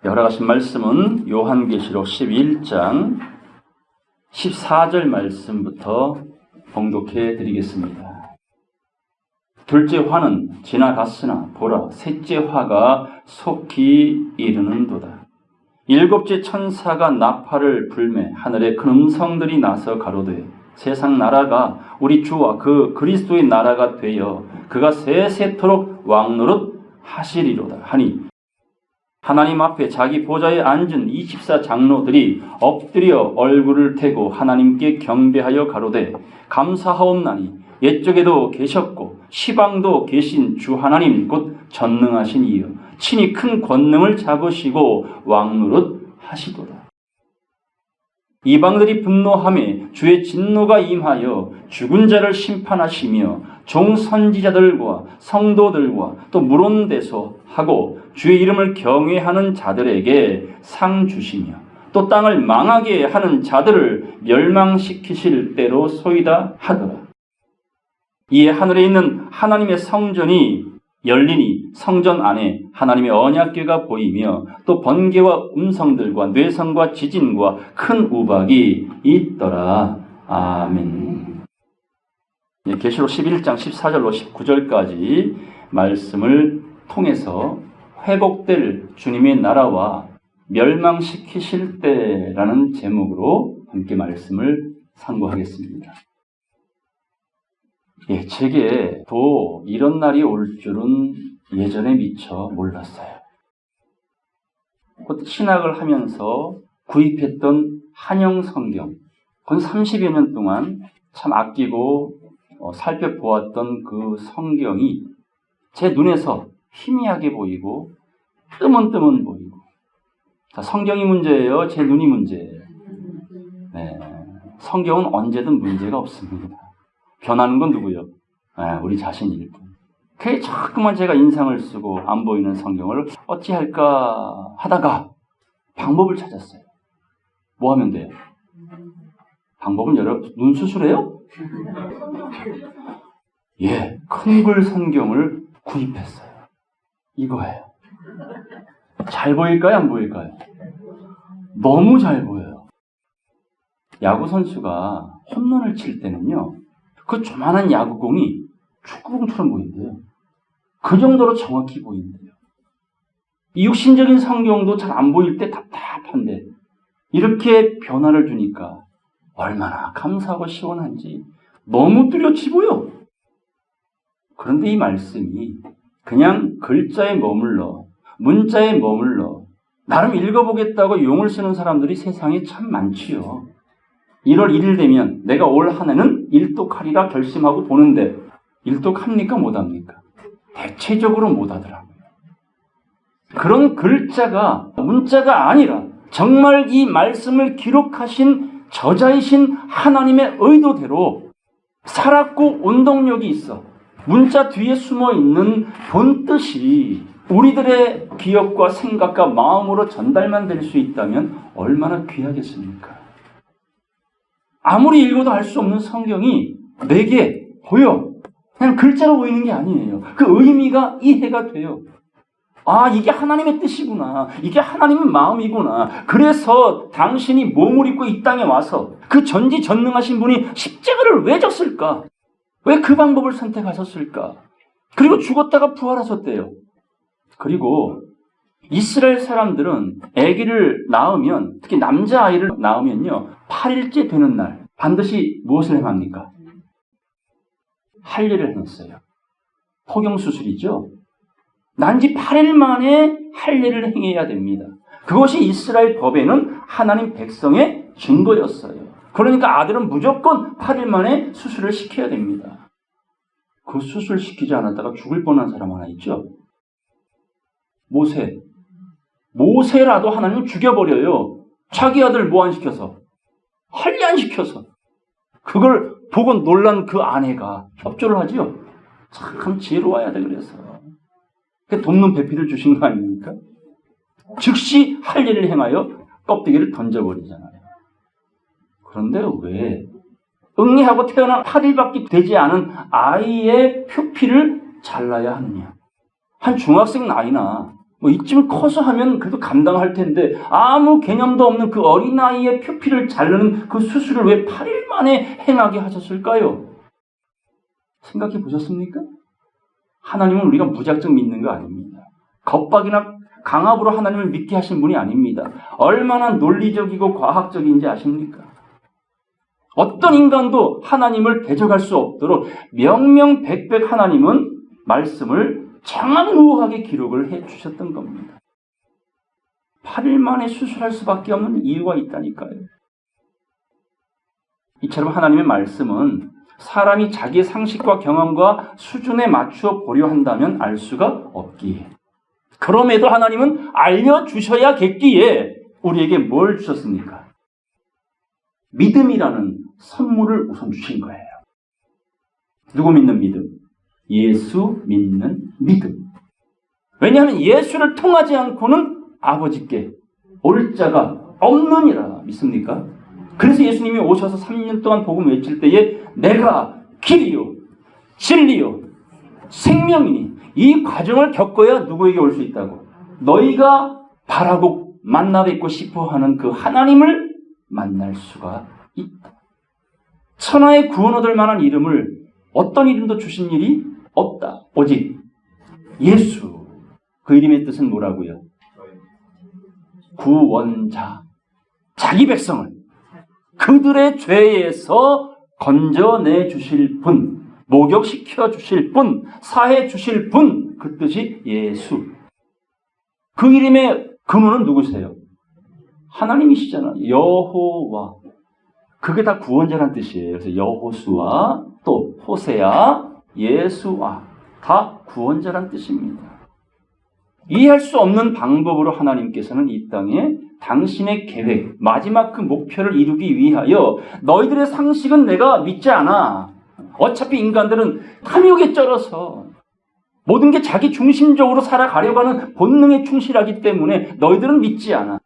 허락하신 말씀은 요한계시록 11장 14절 말씀부터 봉독해 드리겠습니다. 둘째 화는 지나갔으나 보라 셋째 화가 속히 이르는도다. 일곱째 천사가 나팔을 불매 하늘에 큰 음성들이 나서 가로되 세상 나라가 우리 주와 그 그리스도의 나라가 되어 그가 세세토록 왕노릇 하시리로다 하니 하나님 앞에 자기 보좌에 앉은 24장로들이 엎드려 얼굴을 대고 하나님께 경배하여 가로되 감사하옵나니 옛적에도 계셨고 시방도 계신 주 하나님 곧 전능하신 이여 친히 큰 권능을 잡으시고 왕노릇 하시도다. 이방들이 분노하며 주의 진노가 임하여 죽은 자를 심판하시며 종선지자들과 성도들과 또 물온대소하고 주의 이름을 경외하는 자들에게 상 주시며 또 땅을 망하게 하는 자들을 멸망시키실 때로 소이다 하더라. 이에 하늘에 있는 하나님의 성전이 열리니 성전 안에 하나님의 언약궤가 보이며 또 번개와 음성들과 뇌성과 지진과 큰 우박이 있더라. 아멘. 계시록 11장 14절로 19절까지 말씀을 통해서 회복될 주님의 나라와 멸망시키실 때라는 제목으로 함께 말씀을 상고하겠습니다. 제게 또 이런 날이 올 줄은 예전에 미처 몰랐어요. 곧 신학을 하면서 구입했던 한영 성경, 건 30여 년 동안 참 아끼고 살펴보았던 그 성경이 제 눈에서 희미하게 보이고 뜨문뜨문 보이고 성경이 문제예요? 제 눈이 문제예요? 네, 성경은 언제든 문제가 없습니다. 변하는 건 누구요? 우리 자신일 뿐. 그게 자꾸만 제가 인상을 쓰고 안 보이는 성경을 어찌할까 하다가 방법을 찾았어요. 뭐 하면 돼요? 방법은 여러분 눈 수술해요? 큰 글 성경을 구입했어요. 이거예요. 잘 보일까요? 안 보일까요? 너무 잘 보여요. 야구 선수가 홈런을 칠 때는요. 그 조만한 야구공이 축구공처럼 보인대요. 그 정도로 정확히 보인대요. 이 육신적인 성경도 잘 안 보일 때 답답한데 이렇게 변화를 주니까 얼마나 감사하고 시원한지 너무 뚜렷이 보여. 그런데 이 말씀이 그냥 글자에 머물러 문자에 머물러 나름 읽어보겠다고 용을 쓰는 사람들이 세상에 참 많지요. 1월 1일 되면 내가 올 한 해는 일독하리라 결심하고 보는데 일독합니까? 못합니까? 대체적으로 못하더라고요. 그런 글자가 문자가 아니라 정말 이 말씀을 기록하신 저자이신 하나님의 의도대로 살았고 운동력이 있어 문자 뒤에 숨어있는 본뜻이 우리들의 기억과 생각과 마음으로 전달만 될 수 있다면 얼마나 귀하겠습니까? 아무리 읽어도 알 수 없는 성경이 내게 보여. 그냥 글자로 보이는 게 아니에요. 그 의미가 이해가 돼요. 이게 하나님의 뜻이구나. 이게 하나님의 마음이구나. 그래서 당신이 몸을 입고 이 땅에 와서 그 전지전능하신 분이 십자가를 왜 졌을까? 왜 그 방법을 선택하셨을까? 그리고 죽었다가 부활하셨대요. 그리고 이스라엘 사람들은 아기를 낳으면, 특히 남자아이를 낳으면요, 8일째 되는 날 반드시 무엇을 행합니까? 할례를 했어요. 포경수술이죠. 난지 8일 만에 할례를 행해야 됩니다. 그것이 이스라엘 법에는 하나님 백성의 증거였어요. 그러니까 아들은 무조건 8일 만에 수술을 시켜야 됩니다. 그 수술 시키지 않았다가 죽을 뻔한 사람 하나 있죠? 모세라도 하나님은 죽여버려요. 자기 아들 뭐 안 시켜서? 할례 안 시켜서. 그걸 보고 놀란 그 아내가 협조를 하지요. 참 지혜로워야 돼 그래서. 돕는 배필을 주신 거 아닙니까? 즉시 할례를 행하여 껍데기를 던져버리잖아요. 그런데 왜 응애하고 태어난 8일밖에 되지 않은 아이의 표피를 잘라야 하느냐? 한 중학생 나이나 뭐 이쯤 커서 하면 그래도 감당할 텐데 아무 개념도 없는 그 어린아이의 표피를 자르는 그 수술을 왜 8일 만에 행하게 하셨을까요? 생각해 보셨습니까? 하나님은 우리가 무작정 믿는 거 아닙니다. 겁박이나 강압으로 하나님을 믿게 하신 분이 아닙니다. 얼마나 논리적이고 과학적인지 아십니까? 어떤 인간도 하나님을 대적할 수 없도록 명명백백 하나님은 말씀을 장황무하게 기록을 해주셨던 겁니다. 8일 만에 수술할 수밖에 없는 이유가 있다니까요. 이처럼 하나님의 말씀은 사람이 자기의 상식과 경험과 수준에 맞추어 보려 한다면 알 수가 없기에, 그럼에도 하나님은 알려주셔야겠기에 우리에게 뭘 주셨습니까? 믿음이라는 선물을 우선 주신 거예요. 누구 믿는 믿음? 예수 믿는 믿음. 왜냐하면 예수를 통하지 않고는 아버지께 올 자가 없느니라. 믿습니까? 그래서 예수님이 오셔서 3년 동안 복음 외칠 때에 내가 길이요 진리요 생명이니, 이 과정을 겪어야 누구에게 올 수 있다고? 너희가 바라고 만나 뵙고 싶어하는 그 하나님을 만날 수가 있다. 천하의 구원 얻을 만한 이름을 어떤 이름도 주신 일이 없다. 오직 예수. 그 이름의 뜻은 뭐라고요? 구원자. 자기 백성을 그들의 죄에서 건져내 주실 분, 목욕시켜 주실 분, 사해 주실 분, 그 뜻이 예수. 그 이름의 근원은 누구세요? 하나님이시잖아요. 여호와. 그게 다 구원자란 뜻이에요. 그래서 여호수아, 또 호세아, 예수아, 다 구원자란 뜻입니다. 이해할 수 없는 방법으로 하나님께서는 이 땅에 당신의 계획, 마지막 그 목표를 이루기 위하여 너희들의 상식은 내가 믿지 않아. 어차피 인간들은 탐욕에 쩔어서 모든 게 자기 중심적으로 살아가려고 하는 본능에 충실하기 때문에 너희들은 믿지 않아.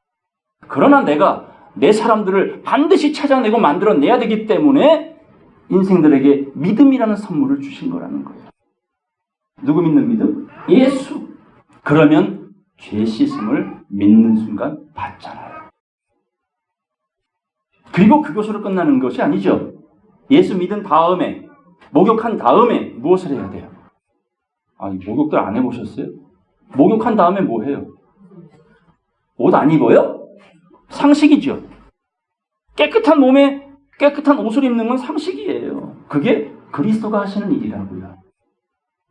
그러나 내가 내 사람들을 반드시 찾아내고 만들어내야 되기 때문에 인생들에게 믿음이라는 선물을 주신 거라는 거예요. 누구 믿는 믿음? 예수. 그러면 죄 씻음을 믿는 순간 받잖아요. 그리고 그것으로 끝나는 것이 아니죠. 예수 믿은 다음에, 목욕한 다음에 무엇을 해야 돼요? 목욕들 안 해보셨어요? 목욕한 다음에 뭐 해요? 옷 안 입어요? 상식이죠. 깨끗한 몸에 깨끗한 옷을 입는 건 상식이에요. 그게 그리스도가 하시는 일이라고요.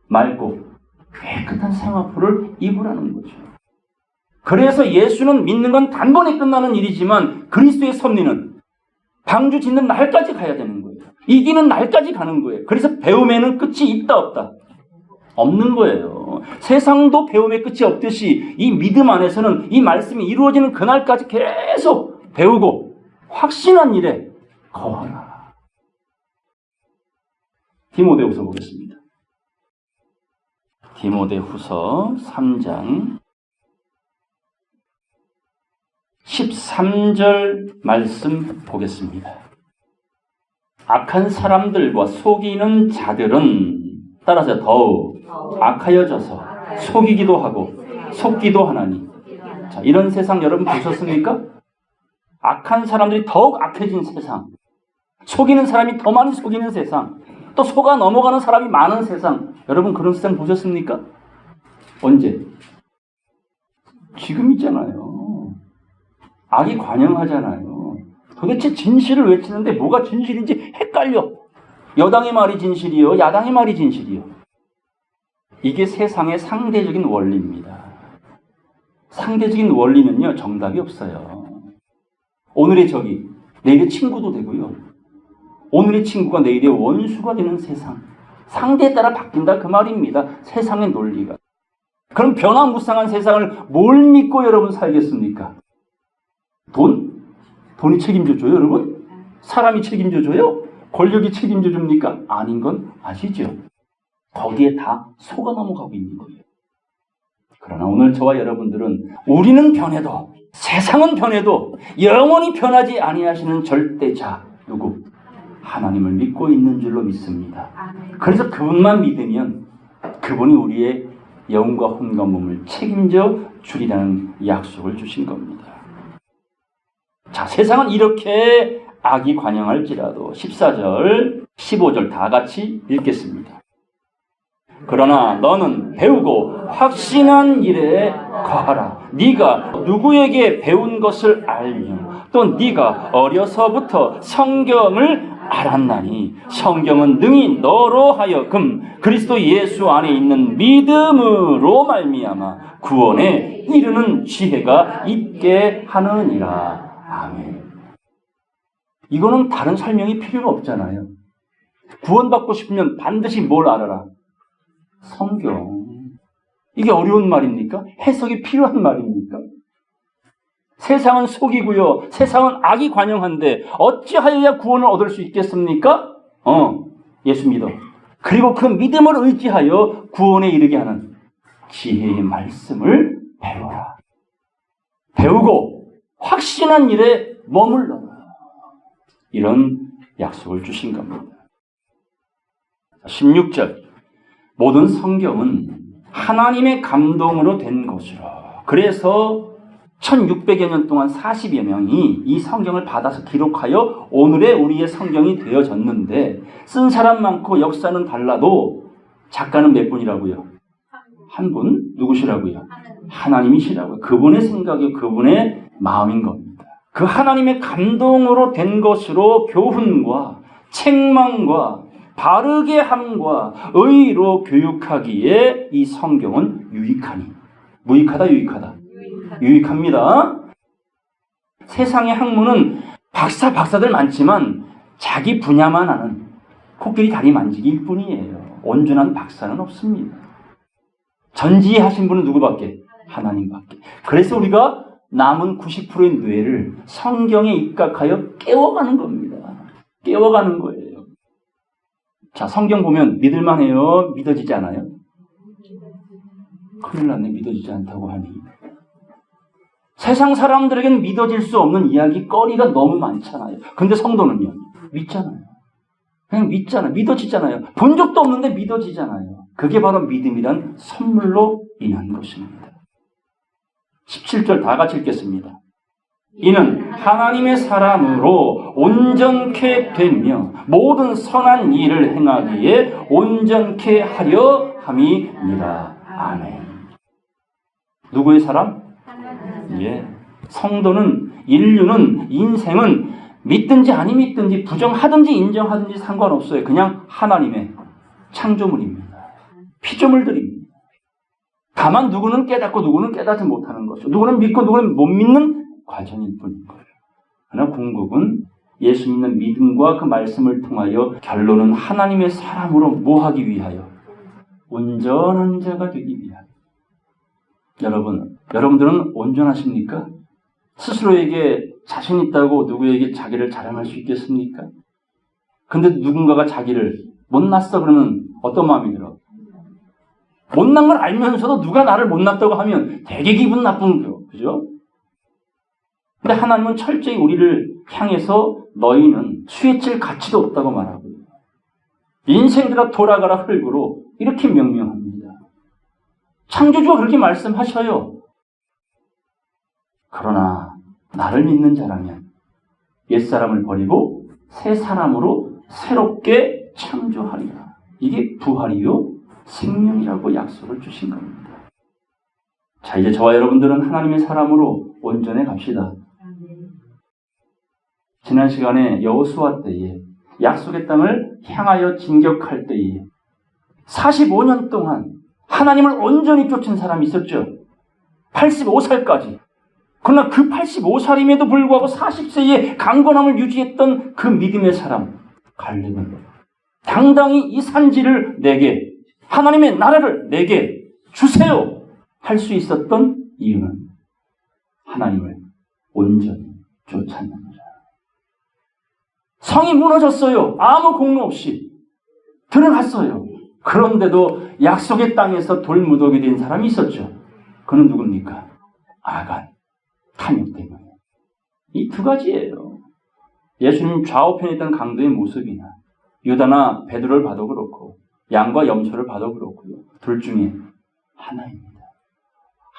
맑고 깨끗한 생화포를 입으라는 거죠. 그래서 예수는 믿는 건 단번에 끝나는 일이지만 그리스도의 섭리는 방주 짓는 날까지 가야 되는 거예요. 이기는 날까지 가는 거예요. 그래서 배움에는 끝이 있다 없다? 없는 거예요. 세상도 배움의 끝이 없듯이 이 믿음 안에서는 이 말씀이 이루어지는 그날까지 계속 배우고 확신한 일에 거하라. 디모데후서 보겠습니다. 디모데후서 3장 13절 말씀 보겠습니다. 악한 사람들과 속이는 자들은, 따라서 더욱 악하여져서 속이기도 하고 속기도 하나니. 자, 이런 세상 여러분 보셨습니까? 악한 사람들이 더욱 악해진 세상, 속이는 사람이 더 많이 속이는 세상, 또 속아 넘어가는 사람이 많은 세상. 여러분 그런 세상 보셨습니까? 언제? 지금 있잖아요. 악이 관영하잖아요. 도대체 진실을 외치는데 뭐가 진실인지 헷갈려. 여당의 말이 진실이요, 야당의 말이 진실이요. 이게 세상의 상대적인 원리입니다. 상대적인 원리는요, 정답이 없어요. 오늘의 적이 내일의 친구도 되고요. 오늘의 친구가 내일의 원수가 되는 세상. 상대에 따라 바뀐다 그 말입니다. 세상의 논리가. 그럼 변화무쌍한 세상을 뭘 믿고 여러분 살겠습니까? 돈이 책임져줘요, 여러분? 사람이 책임져줘요? 권력이 책임져줍니까? 아닌 건 아시죠? 거기에 다 속아 넘어가고 있는 거예요. 그러나 오늘 저와 여러분들은 우리는 변해도 세상은 변해도 영원히 변하지 아니하시는 절대자 누구? 하나님을 믿고 있는 줄로 믿습니다. 그래서 그분만 믿으면 그분이 우리의 영과 혼과 몸을 책임져 주리라는 약속을 주신 겁니다. 자, 세상은 이렇게 악이 관영할지라도 14절, 15절 다 같이 읽겠습니다. 그러나 너는 배우고 확신한 일에 거하라. 네가 누구에게 배운 것을 알며 또 네가 어려서부터 성경을 알았나니 성경은 능히 너로 하여금 그리스도 예수 안에 있는 믿음으로 말미암아 구원에 이르는 지혜가 있게 하느니라. 아멘. 이거는 다른 설명이 필요가 없잖아요. 구원받고 싶으면 반드시 뭘 알아라? 성경. 이게 어려운 말입니까? 해석이 필요한 말입니까? 세상은 속이고요. 세상은 악이 관영한데 어찌하여야 구원을 얻을 수 있겠습니까? 예수 믿어. 그리고 그 믿음을 의지하여 구원에 이르게 하는 지혜의 말씀을 배워라. 배우고 확신한 일에 머물러라. 이런 약속을 주신 겁니다. 16절. 모든 성경은 하나님의 감동으로 된 것이라. 그래서 1600여 년 동안 40여 명이 이 성경을 받아서 기록하여 오늘의 우리의 성경이 되어졌는데 쓴 사람 많고 역사는 달라도 작가는 몇 분이라고요? 한 분? 누구시라고요? 하나님이시라고요. 그분의 생각이 그분의 마음인 겁니다. 그 하나님의 감동으로 된 것으로 교훈과 책망과 바르게 함과 의로 교육하기에 이 성경은 유익하니. 무익하다, 유익하다? 유익합니다. 세상의 학문은 박사들 많지만 자기 분야만 아는 코끼리 다리 만지기일 뿐이에요. 온전한 박사는 없습니다. 전지하신 분은 누구밖에? 하나님밖에. 그래서 우리가 남은 90%의 뇌를 성경에 입각하여 깨워가는 겁니다. 깨워가는 거예요. 자, 성경 보면 믿을만해요? 믿어지지 않아요? 큰일 났네. 믿어지지 않다고 하니. 세상 사람들에게는 믿어질 수 없는 이야기거리가 너무 많잖아요. 근데 성도는요? 믿잖아요. 그냥 믿잖아요. 믿어지잖아요. 본 적도 없는데 믿어지잖아요. 그게 바로 믿음이란 선물로 인한 것입니다. 17절 다 같이 읽겠습니다. 이는 하나님의 사람으로 온전케 되며 모든 선한 일을 행하기에 온전케 하려 함이니라. 아멘. 누구의 사람? 예. 성도는, 인류는, 인생은 믿든지 아니 믿든지 부정하든지 인정하든지 상관없어요. 그냥 하나님의 창조물입니다. 피조물들입니다. 다만 누구는 깨닫고 누구는 깨닫지 못하는 것이죠. 누구는 믿고 누구는 못 믿는 과정일 뿐인 거예요. 그러나 궁극은 예수 믿는 믿음과 그 말씀을 통하여 결론은 하나님의 사람으로 뭐 하기 위하여? 온전한 자가 되기 위하여. 여러분들은 온전하십니까? 스스로에게 자신 있다고 누구에게 자기를 자랑할 수 있겠습니까? 근데 누군가가 자기를 못났어 그러면 어떤 마음이 들어? 못난 걸 알면서도 누가 나를 못났다고 하면 되게 기분 나쁜 거죠. 그죠? 근데 하나님은 철저히 우리를 향해서 너희는 수혜칠 가치도 없다고 말하고요. 인생들아 돌아가라 흙으로 이렇게 명명합니다. 창조주가 그렇게 말씀하셔요. 그러나 나를 믿는 자라면 옛사람을 버리고 새 사람으로 새롭게 창조하리라. 이게 부활이요 생명이라고 약속을 주신 겁니다. 자, 이제 저와 여러분들은 하나님의 사람으로 온전해 갑시다. 지난 시간에 여호수아 때에 약속의 땅을 향하여 진격할 때에 45년 동안 하나님을 온전히 쫓은 사람이 있었죠. 85살까지. 그러나 그 85살임에도 불구하고 40세에 강건함을 유지했던 그 믿음의 사람 갈렙은 당당히 이 산지를 내게, 하나님의 나라를 내게 주세요 할 수 있었던 이유는 하나님을 온전히 쫓았는 거죠. 성이 무너졌어요. 아무 공로 없이 들어갔어요. 그런데도 약속의 땅에서 돌무더기 된 사람이 있었죠. 그는 누굽니까? 아간, 탐욕 때문에. 이 두 가지예요. 예수님 좌우편에 있던 강도의 모습이나 유다나 베드로를 봐도 그렇고 양과 염소를 봐도 그렇고요. 둘 중에 하나입니다.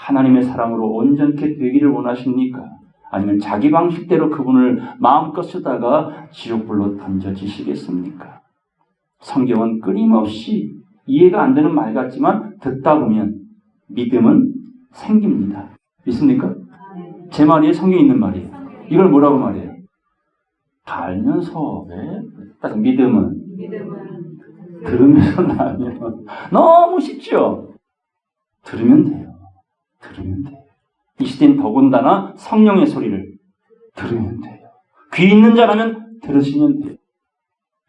하나님의 사랑으로 온전케 되기를 원하십니까? 아니면 자기 방식대로 그분을 마음껏 쓰다가 지옥불로 던져지시겠습니까? 성경은 끊임없이 이해가 안 되는 말 같지만 듣다 보면 믿음은 생깁니다. 믿습니까? 제 말이에요? 성경에 있는 말이에요? 이걸 뭐라고 말해요? 다 알면서 왜? 딱 믿음은 들으면서 나면 너무 쉽죠? 들으면 돼요. 들으면 돼요. 이 시대는 더군다나 성령의 소리를 들으면 돼요. 귀 있는 자라면 들으시면 돼요.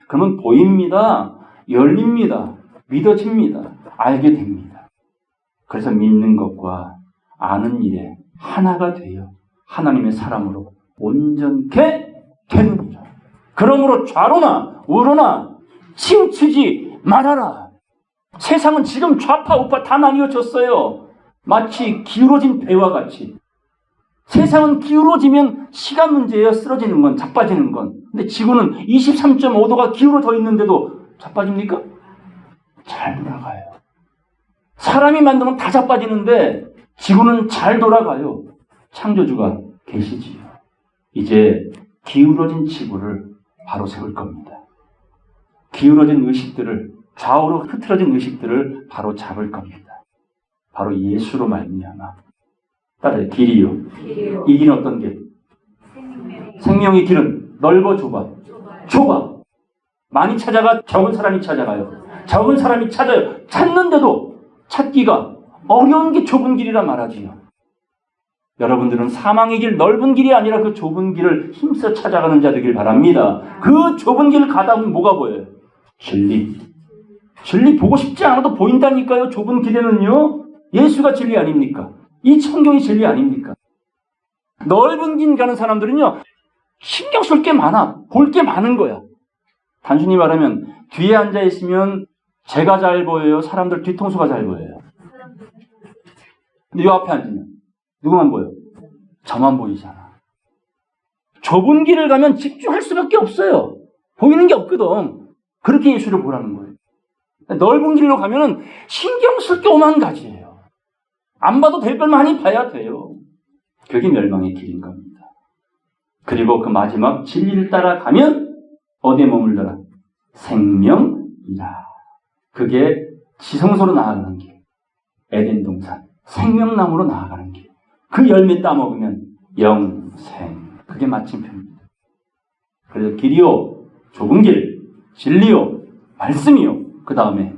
그러면 보입니다. 열립니다. 믿어집니다. 알게 됩니다. 그래서 믿는 것과 아는 일에 하나가 되어 하나님의 사랑으로 온전케 되느니라. 그러므로 좌로나 우로나 치우치지 말아라. 세상은 지금 좌파 우파 다 나뉘어졌어요. 마치 기울어진 배와 같이. 세상은 기울어지면 시간 문제예요. 쓰러지는 건, 자빠지는 건. 근데 지구는 23.5도가 기울어져 있는데도 자빠집니까? 잘 돌아가요. 사람이 만들면 다 자빠지는데 지구는 잘 돌아가요. 창조주가 계시지요. 이제 기울어진 지구를 바로 세울 겁니다. 기울어진 의식들을, 좌우로 흐트러진 의식들을 바로 잡을 겁니다. 바로 예수로 말미암아. 따라요. 길이요. 이 길은 어떤 길? 생명의 길은 넓어 좁아. 많이 찾아가 적은 사람이 찾아가요. 적은 사람이 찾아요. 찾는데도 찾기가 어려운 게 좁은 길이라 말하지요. 여러분들은 사망의 길, 넓은 길이 아니라 그 좁은 길을 힘써 찾아가는 자 되길 바랍니다. 그 좁은 길을 가다 보면 뭐가 보여요? 진리. 진리 보고 싶지 않아도 보인다니까요. 좁은 길에는요. 예수가 진리 아닙니까? 이 성경이 진리 아닙니까? 넓은 길 가는 사람들은요. 신경 쓸 게 많아. 볼 게 많은 거야. 단순히 말하면 뒤에 앉아 있으면 제가 잘 보여요? 사람들 뒤통수가 잘 보여요? 근데 이 앞에 앉으면 누구만 보여? 저만 보이잖아. 좁은 길을 가면 집중할 수밖에 없어요. 보이는 게 없거든. 그렇게 예수를 보라는 거예요. 넓은 길로 가면은 신경 쓸 게 오만 가지예요. 안 봐도 될 걸 많이 봐야 돼요. 그게 멸망의 길인 겁니다. 그리고 그 마지막 진리를 따라가면 어디에 머물더라? 생명이라. 그게 지성소로 나아가는 길. 에덴 동산. 생명나무로 나아가는 길. 그 열매 따먹으면 영생. 그게 마침표입니다. 그래서 길이요, 좁은 길, 진리요, 말씀이요. 그 다음에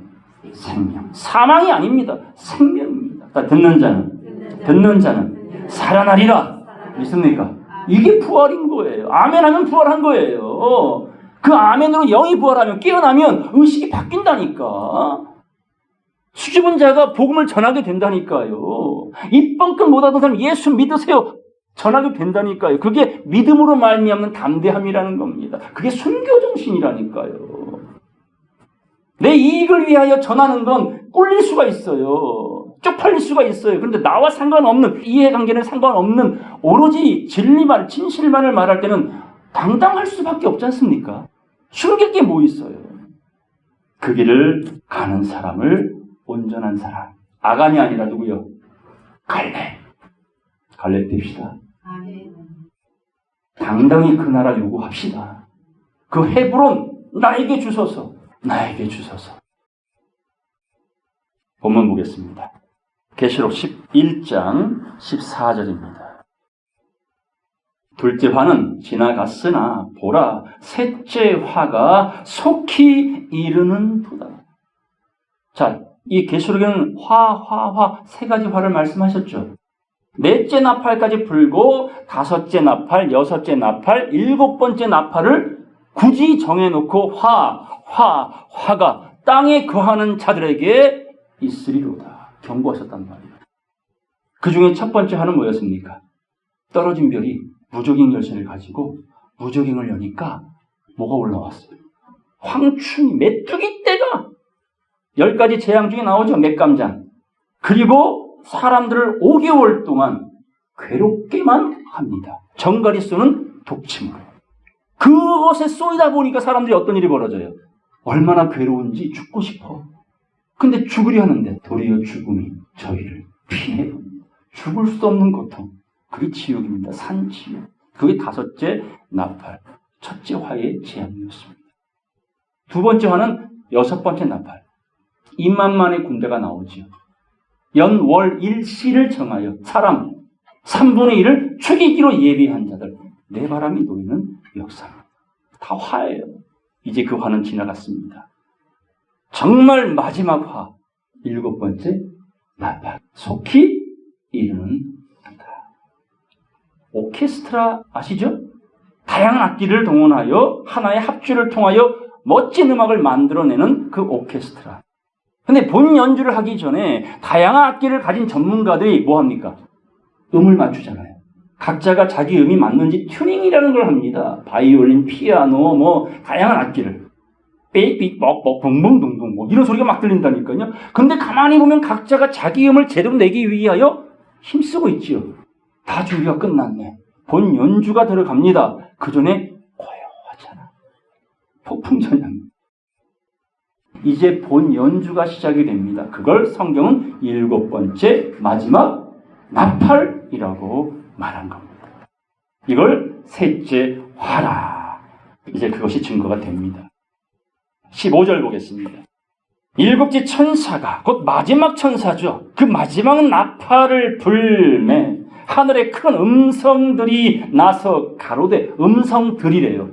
생명. 사망이 아닙니다. 생명입니다. 듣는 자는 살아나리라. 믿습니까? 이게 부활인 거예요. 아멘 하면 부활한 거예요. 그 아멘으로 영이 부활하면 깨어나면 의식이 바뀐다니까. 수줍은 자가 복음을 전하게 된다니까요. 입 뻥끗 못하던 사람 예수 믿으세요. 전하게 된다니까요. 그게 믿음으로 말미암는 담대함이라는 겁니다. 그게 순교 정신이라니까요. 내 이익을 위하여 전하는 건 꿀릴 수가 있어요. 쪽팔릴 수가 있어요. 그런데 나와 상관없는, 이해관계는 상관없는 오로지 진리만, 진실만을 말할 때는 당당할 수밖에 없지 않습니까? 숨길 게 뭐 있어요? 그 길을 가는 사람을 온전한 사람. 아간이 아니라 누구요? 갈렙 됩시다. 당당히 그 나라 요구합시다. 그 헤브론 나에게 주소서. 본문 보겠습니다. 계시록 11장 14절입니다. 둘째 화는 지나갔으나 보라 셋째 화가 속히 이르는도다. 자, 이 계시록에는 화 세 가지 화를 말씀하셨죠. 넷째 나팔까지 불고 다섯째 나팔, 여섯째 나팔, 일곱 번째 나팔을 굳이 정해놓고 화가 땅에 거하는 자들에게 있으리로다 경고하셨단 말이에요. 그 중에 첫 번째 화는 뭐였습니까? 떨어진 별이 무적행 열쇠를 가지고 무적행을 여니까 뭐가 올라왔어요? 황충이, 메뚜기 떼가 10가지 재앙 중에 나오죠. 맥감장. 그리고 사람들을 5개월 동안 괴롭게만 합니다. 정갈이 쏘는 독침으로. 그것에 쏘이다 보니까 사람들이 어떤 일이 벌어져요? 얼마나 괴로운지 죽고 싶어. 근데 죽으려 하는데 도리어 죽음이 저희를 피해봅니다. 죽을 수 없는 고통. 그게 지옥입니다. 산지옥. 그게 다섯째 나팔. 첫째 화의 재앙이었습니다. 두 번째 화는 여섯 번째 나팔. 2만만의 군대가 나오지요. 연월 일시를 정하여 사람 3분의 1을 죽이기로 예비한 자들. 내 바람이 놓이는 역사입니다. 다 화예요. 이제 그 화는 지나갔습니다. 정말 마지막 화. 일곱 번째 나팔. 속히 이르는 한다. 오케스트라 아시죠? 다양한 악기를 동원하여 하나의 합주를 통하여 멋진 음악을 만들어내는 그 오케스트라. 근데 본 연주를 하기 전에 다양한 악기를 가진 전문가들이 뭐 합니까? 음을 맞추잖아요. 각자가 자기 음이 맞는지 튜닝이라는 걸 합니다. 바이올린, 피아노, 뭐 다양한 악기를. 삑삑, 뻑뻑, 붕붕둥둥 뭐 이런 소리가 막 들린다니까요. 근데 가만히 보면 각자가 자기 음을 제대로 내기 위하여 힘쓰고 있지요. 다 준비가 끝났네. 본 연주가 들어갑니다. 그 전에 고요하잖아. 폭풍전야. 이제 본 연주가 시작이 됩니다. 그걸 성경은 일곱 번째 마지막 나팔이라고 말한 겁니다. 이걸 셋째 화라. 이제 그것이 증거가 됩니다. 15절 보겠습니다. 일곱째 천사가 곧 마지막 천사죠. 그 마지막 나팔을 불매 하늘에 큰 음성들이 나서 가로되 음성들이래요.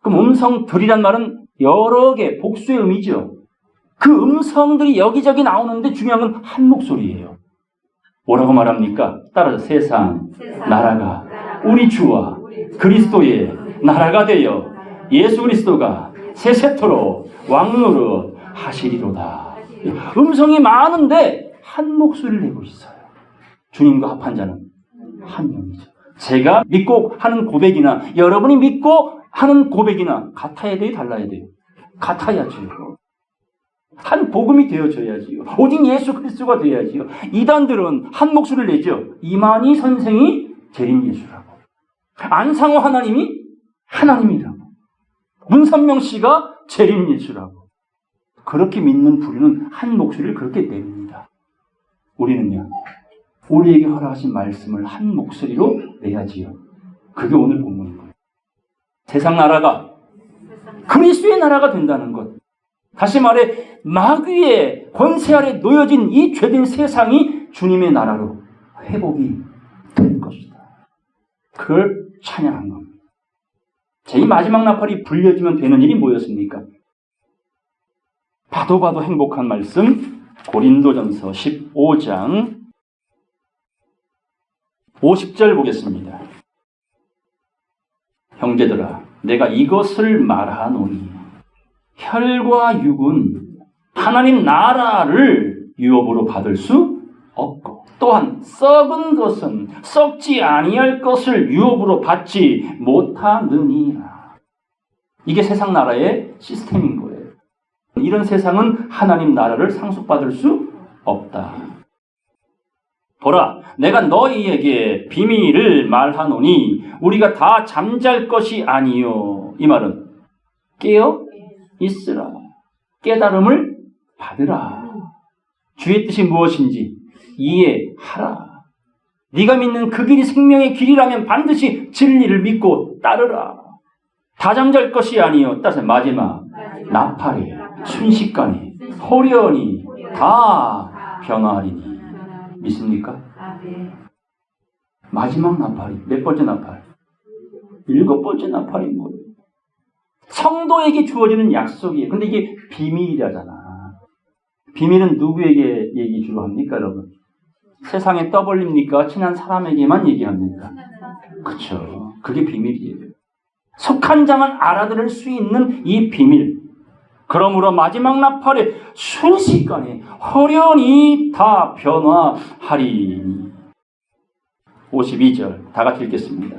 그럼 음성들이란 말은 여러 개 복수의 의미죠. 그 음성들이 여기저기 나오는데 중요한 건 한 목소리예요. 뭐라고 말합니까? 따라서 세상 나라가 우리 주와 그리스도의 나라가 되어 예수 그리스도가 세세토록 왕노릇 하시리로다. 음성이 많은데 한 목소리를 내고 있어요. 주님과 합한 자는 한 명이죠. 제가 믿고 하는 고백이나 여러분이 믿고 하는 고백이나 같아야 돼요? 달라야 돼요? 같아야지요. 한 복음이 되어져야지요. 오직 예수 그리스도가 되어야지요. 이단들은 한 목소리를 내죠. 이만희 선생이 재림 예수라고. 안상호 하나님이 하나님이라고. 문선명 씨가 재림 예수라고. 그렇게 믿는 부류는 한 목소리를 그렇게 냅니다. 우리는요. 우리에게 허락하신 말씀을 한 목소리로 내야지요. 그게 오늘 본문인 거예요. 세상 나라가 그리스도의 나라가 된다는 것. 다시 말해 마귀의 권세 아래 놓여진 이 죄된 세상이 주님의 나라로 회복이 될 것이다. 그걸 찬양한 겁니다. 제 이 마지막 나팔이 불려지면 되는 일이 뭐였습니까? 봐도 행복한 말씀 고린도전서 15장 50절 보겠습니다. 형제들아 내가 이것을 말하노니 혈과 육은 하나님 나라를 유업으로 받을 수 없고 또한 썩은 것은 썩지 아니할 것을 유업으로 받지 못하느니라. 이게 세상 나라의 시스템인 거예요. 이런 세상은 하나님 나라를 상속받을 수 없다. 보라, 내가 너희에게 비밀을 말하노니 우리가 다 잠잘 것이 아니요. 이 말은 깨어 있으라. 깨달음을 받으라. 주의 뜻이 무엇인지 이해하라. 네가 믿는 그 길이 생명의 길이라면 반드시 진리를 믿고 따르라. 다 잠잘 것이 아니요. 따라서 마지막 나팔이 순식간에 호련히 다 변화하리니. 믿습니까? 마지막 나팔이 몇 번째 나팔? 일곱 번째 나팔인 거예요. 성도에게 주어지는 약속이에요. 근데 이게 비밀이라잖아. 비밀은 누구에게 얘기 주로 합니까, 여러분? 세상에 떠벌립니까? 친한 사람에게만 얘기합니까? 그렇죠. 그게 비밀이에요. 속한 자만 알아들을 수 있는 이 비밀. 그러므로 마지막 나팔에 순식간에 호련히 다 변화하리니. 52절 다 같이 읽겠습니다.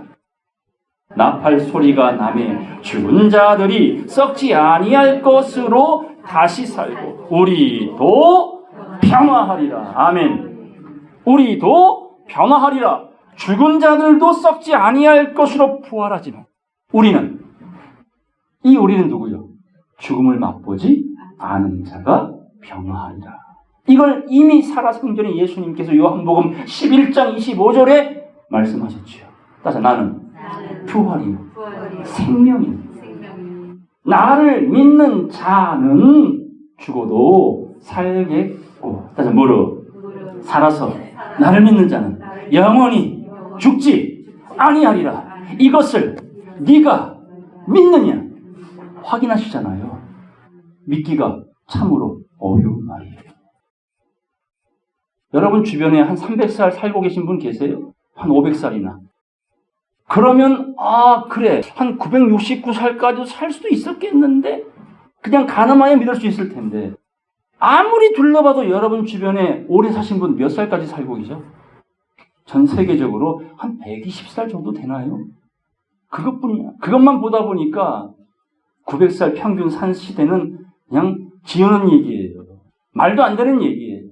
나팔 소리가 나매 죽은 자들이 썩지 아니할 것으로 다시 살고 우리도 변화하리라. 아멘. 우리도 변화하리라. 죽은 자들도 썩지 아니할 것으로 부활하지만 우리는 누구요? 죽음을 맛보지 않은 자가 변화하리라. 이걸 이미 살아생전에 예수님께서 요한복음 11장 25절에 말씀하셨지요. 따라서 나는 부활이요 생명이요 나를 믿는 자는 죽어도 살겠고, 따라서 뭐로? 살아서 나를 믿는 자는 영원히 죽지 아니하리라. 이것을 네가 믿느냐? 확인하시잖아요. 믿기가 참으로 어려운 말이에요. 여러분 주변에 한 300살 살고 계신 분 계세요? 한 500살이나. 그러면 그래 한 969살까지 살 수도 있었겠는데 그냥 가늠하여 믿을 수 있을 텐데, 아무리 둘러봐도 여러분 주변에 오래 사신 분 몇 살까지 살고 계셔? 전 세계적으로 한 120살 정도 되나요? 그것뿐이야. 그것만 보다 보니까 900살 평균 산 시대는 그냥 지어낸 얘기예요. 말도 안 되는 얘기예요.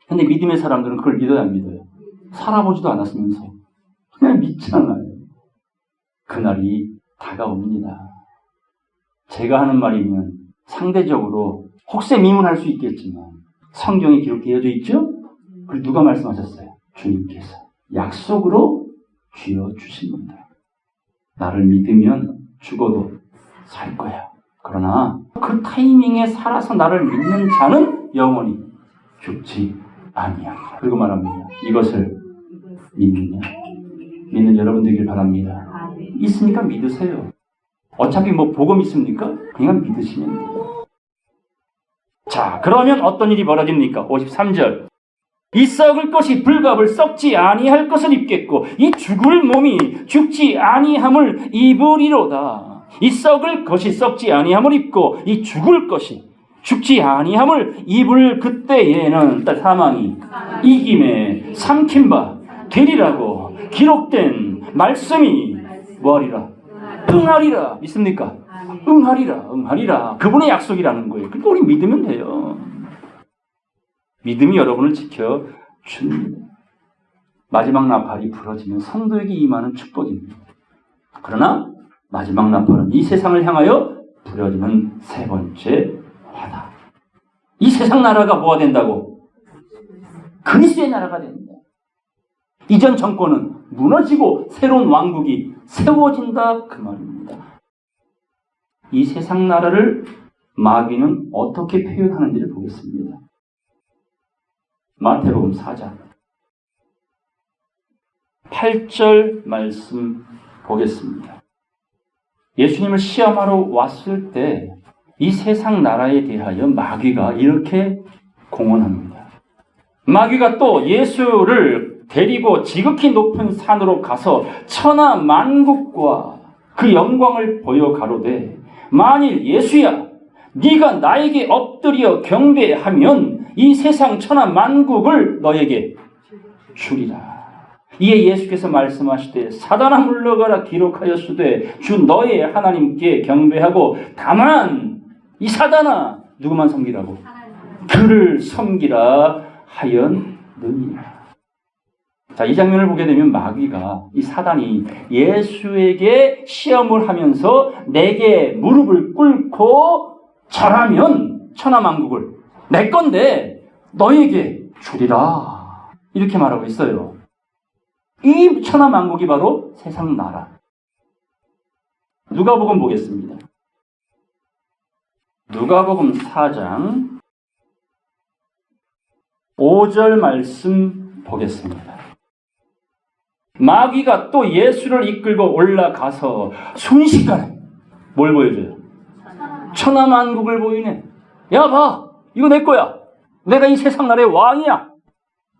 근데 믿음의 사람들은 그걸 믿어야 안 믿어요? 살아보지도 않았으면서 그냥 믿잖아요. 그날이 다가옵니다. 제가 하는 말이면 상대적으로 혹세미문할 수 있겠지만 성경에 기록되어져 있죠? 그리고 누가 말씀하셨어요? 주님께서 약속으로 쥐어주신 분들. 나를 믿으면 죽어도 살 거야. 그러나 그 타이밍에 살아서 나를 믿는 자는 영원히 죽지 아니야. 그리고 말합니다. 이것을 믿느냐? 믿는 여러분 되길 바랍니다. 있으니까 믿으세요. 어차피 복음 있습니까? 그냥 믿으시면 돼요. 자, 그러면 어떤 일이 벌어집니까? 53절. 이 썩을 것이 불갑을 썩지 아니할 것을 입겠고 이 죽을 몸이 죽지 아니함을 입으리로다. 이 썩을 것이 썩지 아니함을 입고 이 죽을 것이 죽지 아니함을 입을 그때에는 사망이 이김에 삼킨 바 되리라고 기록된 말씀이 뭐하리라? 응하리라. 믿습니까? 응하리라. 그분의 약속이라는 거예요. 그러니까 우리 믿으면 돼요. 믿음이 여러분을 지켜줍니다. 마지막 나팔이 부러지면 성도에게 임하는 축복입니다. 그러나 마지막 나팔은 이 세상을 향하여 부러지는 세 번째 화다. 이 세상 나라가 뭐가 된다고? 그리스도의 나라가 됩니다. 이전 정권은 무너지고 새로운 왕국이 세워진다 그 말입니다. 이 세상 나라를 마귀는 어떻게 표현하는지를 보겠습니다. 마태복음 4장 8절 말씀 보겠습니다. 예수님을 시험하러 왔을 때 이 세상 나라에 대하여 마귀가 이렇게 공언합니다. 마귀가 또 예수를 데리고 지극히 높은 산으로 가서 천하 만국과 그 영광을 보여 가로되 만일 예수야 네가 나에게 엎드려 경배하면 이 세상 천하 만국을 너에게 주리라. 이에 예수께서 말씀하시되 사단아 물러가라 기록하였으되 주 너의 하나님께 경배하고 다만 이 사단아 누구만 섬기라고? 그를 섬기라 하였느니라. 자, 이 장면을 보게 되면 마귀가 이 사단이 예수에게 시험을 하면서 내게 무릎을 꿇고 절하면 천하만국을 내 건데 너에게 주리라 이렇게 말하고 있어요. 이 천하만국이 바로 세상 나라. 누가복음 보겠습니다. 누가복음 4장 5절 말씀 보겠습니다. 마귀가 또 예수를 이끌고 올라가서 순식간에 뭘 보여줘요? 천하만국을 보이네. 야 봐, 이거 내 거야. 내가 이 세상 나라의 왕이야.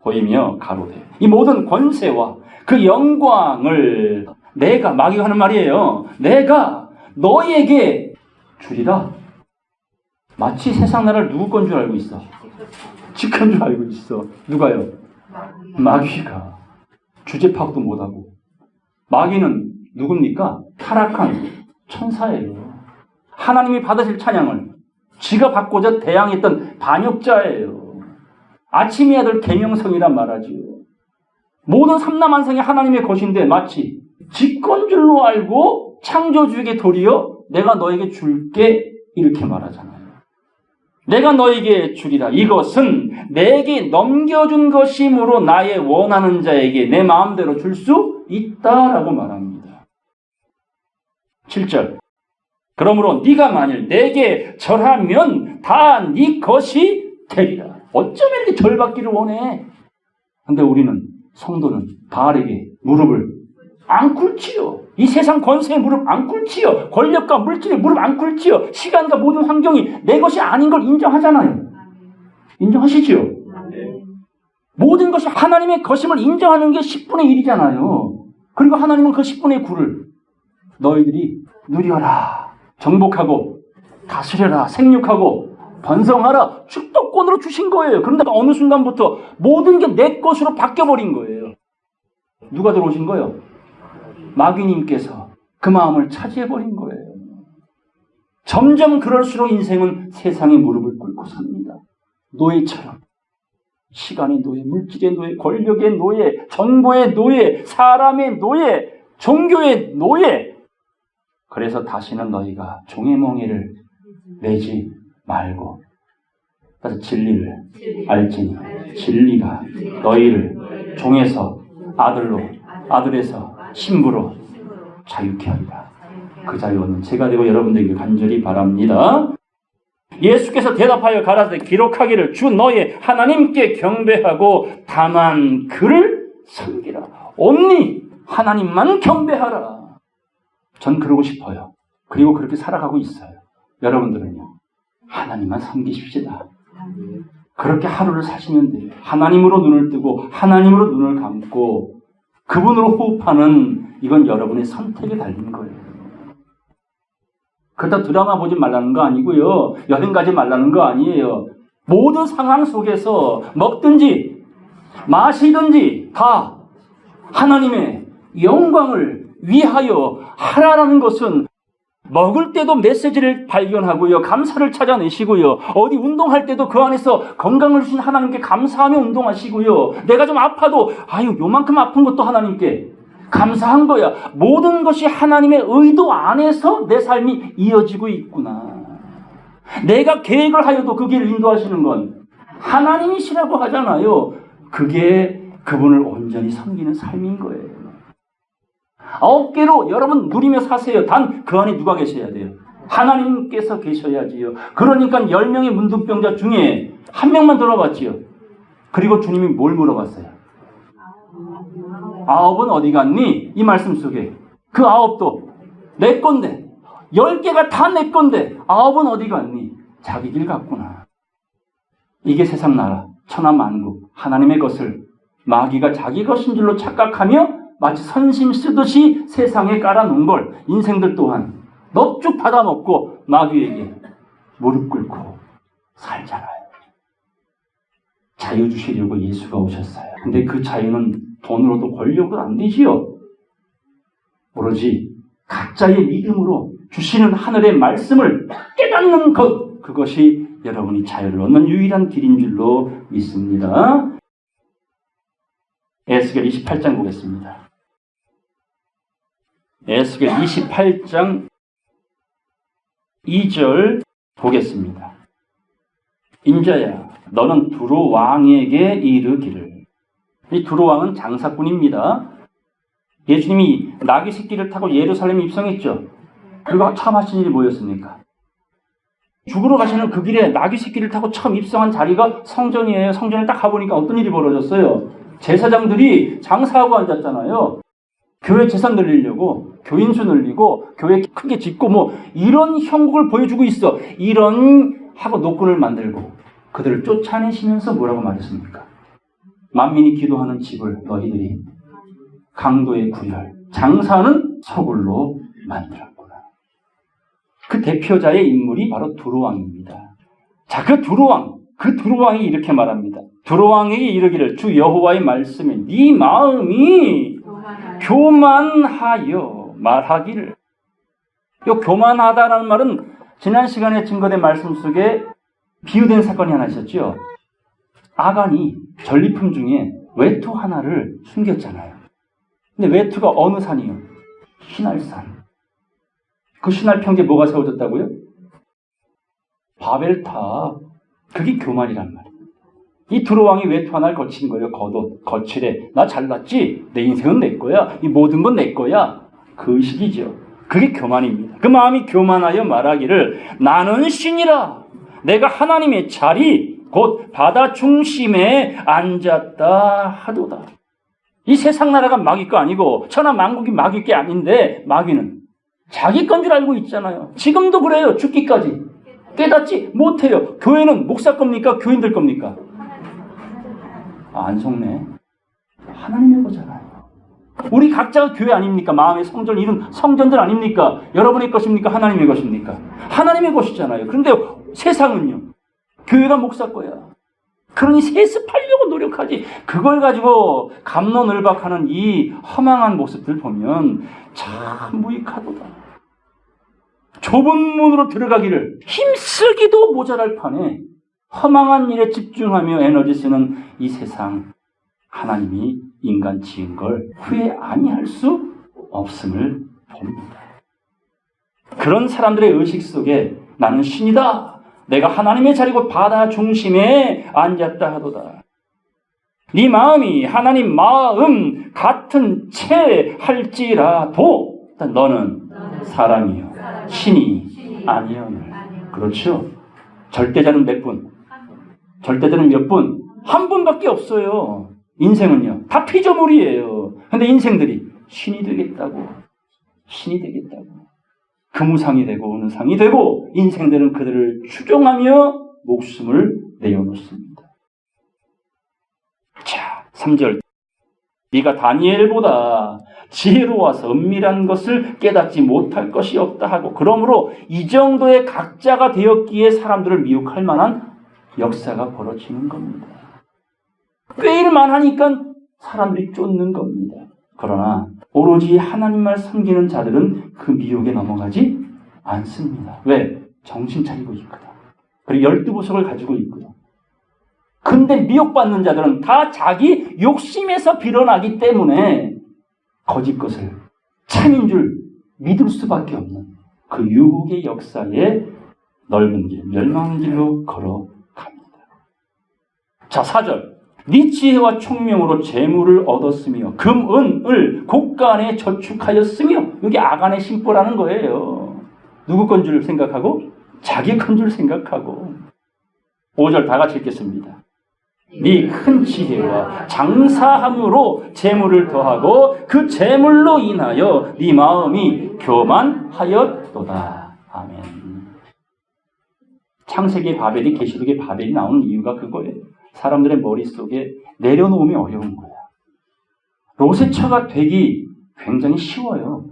보이며 가로되 이 모든 권세와 그 영광을 내가, 마귀가 하는 말이에요. 내가 너에게 주리라. 마치 세상 나라를 누구 건 줄 알고 있어? 지 건 줄 알고 있어. 누가요? 마귀가. 주제 파악도 못하고. 마귀는 누굽니까? 타락한 천사예요. 하나님이 받으실 찬양을 지가 받고자 대항했던 반역자예요. 아침의 아들 계명성이란 말하지요. 모든 삼라만상이 하나님의 것인데 마치 지 건 줄로 알고 창조주에게 도리어 내가 너에게 줄게 이렇게 말하잖아요. 내가 너에게 주리라. 이것은 내게 넘겨준 것이므로 나의 원하는 자에게 내 마음대로 줄 수 있다라고 말합니다. 7절. 그러므로 네가 만일 내게 절하면 다 네 것이 되리라. 어쩜 이렇게 절받기를 원해? 근데 우리는 성도는 바알에게 무릎을 안 꿇지요. 이 세상 권세에 무릎 안 꿇지요. 권력과 물질에 무릎 안 꿇지요. 시간과 모든 환경이 내 것이 아닌 걸 인정하잖아요. 인정하시지요? 모든 것이 하나님의 것임을 인정하는 게 10분의 1이잖아요. 그리고 하나님은 그 10분의 9를 너희들이 누려라, 정복하고 다스려라, 생육하고 번성하라 축복권으로 주신 거예요. 그런데 어느 순간부터 모든 게 내 것으로 바뀌어버린 거예요. 누가 들어오신 거예요? 마귀님께서 그 마음을 차지해버린 거예요. 점점 그럴수록 인생은 세상의 무릎을 꿇고 삽니다. 노예처럼. 시간의 노예, 물질의 노예, 권력의 노예, 정보의 노예, 사람의 노예, 종교의 노예. 그래서 다시는 너희가 종의 멍에를 내지 말고, 그래서 진리를 알지니 진리가 너희를 종에서 아들로, 아들에서 신부로 자유케 하리라. 그 자유는 제가 되고 여러분들에게 간절히 바랍니다. 예수께서 대답하여 가라사대 기록하기를 주 너의 하나님께 경배하고 다만 그를 섬기라. 온리 하나님만 경배하라. 전 그러고 싶어요. 그리고 그렇게 살아가고 있어요. 여러분들은요, 하나님만 섬기십시다. 그렇게 하루를 사시면 돼요. 하나님으로 눈을 뜨고 하나님으로 눈을 감고 그분으로 호흡하는, 이건 여러분의 선택에 달린 거예요. 그렇다 드라마 보지 말라는 거 아니고요. 여행 가지 말라는 거 아니에요. 모든 상황 속에서 먹든지 마시든지 다 하나님의 영광을 위하여 하라라는 것은, 먹을 때도 메시지를 발견하고요. 감사를 찾아내시고요. 어디 운동할 때도 그 안에서 건강을 주신 하나님께 감사하며 운동하시고요. 내가 좀 아파도 요만큼 아픈 것도 하나님께 감사한 거야. 모든 것이 하나님의 의도 안에서 내 삶이 이어지고 있구나. 내가 계획을 하여도 그 길을 인도하시는 건 하나님이시라고 하잖아요. 그게 그분을 온전히 섬기는 삶인 거예요. 9개로 여러분 누리며 사세요. 단 그 안에 누가 계셔야 돼요? 하나님께서 계셔야지요. 그러니까 10명의 문둥병자 중에 한 명만 들어봤지요. 그리고 주님이 뭘 물어봤어요? 9은 어디 갔니? 이 말씀 속에 그 9도 내 건데, 10개가 다 내 건데 9은 어디 갔니? 자기 길 갔구나. 이게 세상 나라 천하만국 하나님의 것을 마귀가 자기 것인 줄로 착각하며 마치 선심 쓰듯이 세상에 깔아놓은 걸 인생들 또한 넙죽 받아먹고 마귀에게 무릎 꿇고 살잖아요. 자유 주시려고 예수가 오셨어요. 근데 그 자유는 돈으로도 권력으로 안 되지요. 오로지 각자의 믿음으로 주시는 하늘의 말씀을 깨닫는 것, 그것이 여러분이 자유를 얻는 유일한 길인 줄로 믿습니다. 에스겔 28장 보겠습니다. 에스겔 28장 2절 보겠습니다. 인자야, 너는 두로 왕에게 이르기를. 이 두로 왕은 장사꾼입니다. 예수님이 나귀 새끼를 타고 예루살렘에 입성했죠. 그리고 처음 하신 일이 뭐였습니까? 죽으러 가시는 그 길에 나귀 새끼를 타고 처음 입성한 자리가 성전이에요. 성전에 딱 가보니까 어떤 일이 벌어졌어요? 제사장들이 장사하고 앉았잖아요. 교회 재산 늘리려고, 교인수 늘리고, 교회 크게 짓고 이런 형국을 보여주고 있어. 이런 하고 노끈을 만들고 그들을 쫓아내시면서 뭐라고 말했습니까? 만민이 기도하는 집을 너희들이 강도의 구열, 장사는 서굴로 만들었구나. 그 대표자의 인물이 바로 두로왕입니다. 자, 그 두로왕이 이렇게 말합니다. 두로왕에게 이르기를 주 여호와의 말씀에 네 마음이 교만하여 말하기를. 이 교만하다라는 말은 지난 시간에 증거된 말씀 속에 비유된 사건이 하나 있었죠. 아간이 전리품 중에 외투 하나를 숨겼잖아요. 근데 외투가 어느 산이요? 시날산. 그 시날 평지에 뭐가 세워졌다고요? 바벨탑. 그게 교만이란 말이에요. 이 두로왕이 외투 하나를 거친 거예요. 겉옷, 거칠해. 나 잘났지? 내 인생은 내 거야. 이 모든 건 내 거야. 그 의식이죠. 그게 교만입니다. 그 마음이 교만하여 말하기를 나는 신이라. 내가 하나님의 자리 곧 바다 중심에 앉았다 하도다. 이 세상 나라가 마귀 거 아니고 천하 만국이 마귀 게 아닌데 마귀는 자기 건 줄 알고 있잖아요. 지금도 그래요. 죽기까지. 깨닫지 못해요. 교회는 목사 겁니까? 교인들 겁니까? 안 속네. 하나님의 거잖아요. 우리 각자가 교회 아닙니까? 마음의 성전 이룬 성전들 아닙니까? 여러분의 것입니까? 하나님의 것입니까? 하나님의 것이잖아요. 그런데 세상은요. 교회가 목사 거야. 그러니 세습하려고 노력하지. 그걸 가지고 갑론을박하는 이 허망한 모습들 보면 참 무익하도다. 좁은 문으로 들어가기를 힘쓰기도 모자랄 판에 허망한 일에 집중하며 에너지 쓰는 이 세상, 하나님이 인간 지은 걸 후회 아니할 수 없음을 봅니다. 그런 사람들의 의식 속에 나는 신이다. 내가 하나님의 자리고 바다 중심에 앉았다 하도다. 네 마음이 하나님 마음 같은 채 할지라도 너는 사람이요 신이 아니오늘. 그렇죠? 절대자는 몇 분? 절대자는 몇 분? 한 분밖에 없어요. 인생은요 다 피조물이에요. 근데 인생들이 신이 되겠다고 금우상이 되고 은우상이 되고 인생들은 그들을 추종하며 목숨을 내어놓습니다. 자, 3절. 네가 다니엘보다 지혜로워서 은밀한 것을 깨닫지 못할 것이 없다 하고, 그러므로 이 정도의 각자가 되었기에 사람들을 미혹할 만한 역사가 벌어지는 겁니다. 꾀일만 하니까 사람들이 쫓는 겁니다. 그러나 오로지 하나님만 섬기는 자들은 그 미혹에 넘어가지 않습니다. 왜? 정신 차리고 있거든. 그리고 12보석을 가지고 있고요. 근데 미혹받는 자들은 다 자기 욕심에서 빌어나기 때문에 거짓 것을 참인 줄 믿을 수밖에 없는 그 유혹의 역사에 넓은 길, 멸망의 길로 걸어갑니다. 자, 4절. 네 지혜와 총명으로 재물을 얻었으며 금, 은을 곡간에 저축하였으며, 이게 아간의 심보라는 거예요. 누구 건 줄 생각하고? 자기 건 줄 생각하고. 5절 다 같이 읽겠습니다. 네 큰 지혜와 장사함으로 재물을 더하고 그 재물로 인하여 네 마음이 교만하였도다. 아멘. 창세기의 바벨이 계시록의 바벨이 나오는 이유가 그거예요. 사람들의 머릿속에 내려놓으면 어려운 거야. 롯의 처가 되기 굉장히 쉬워요.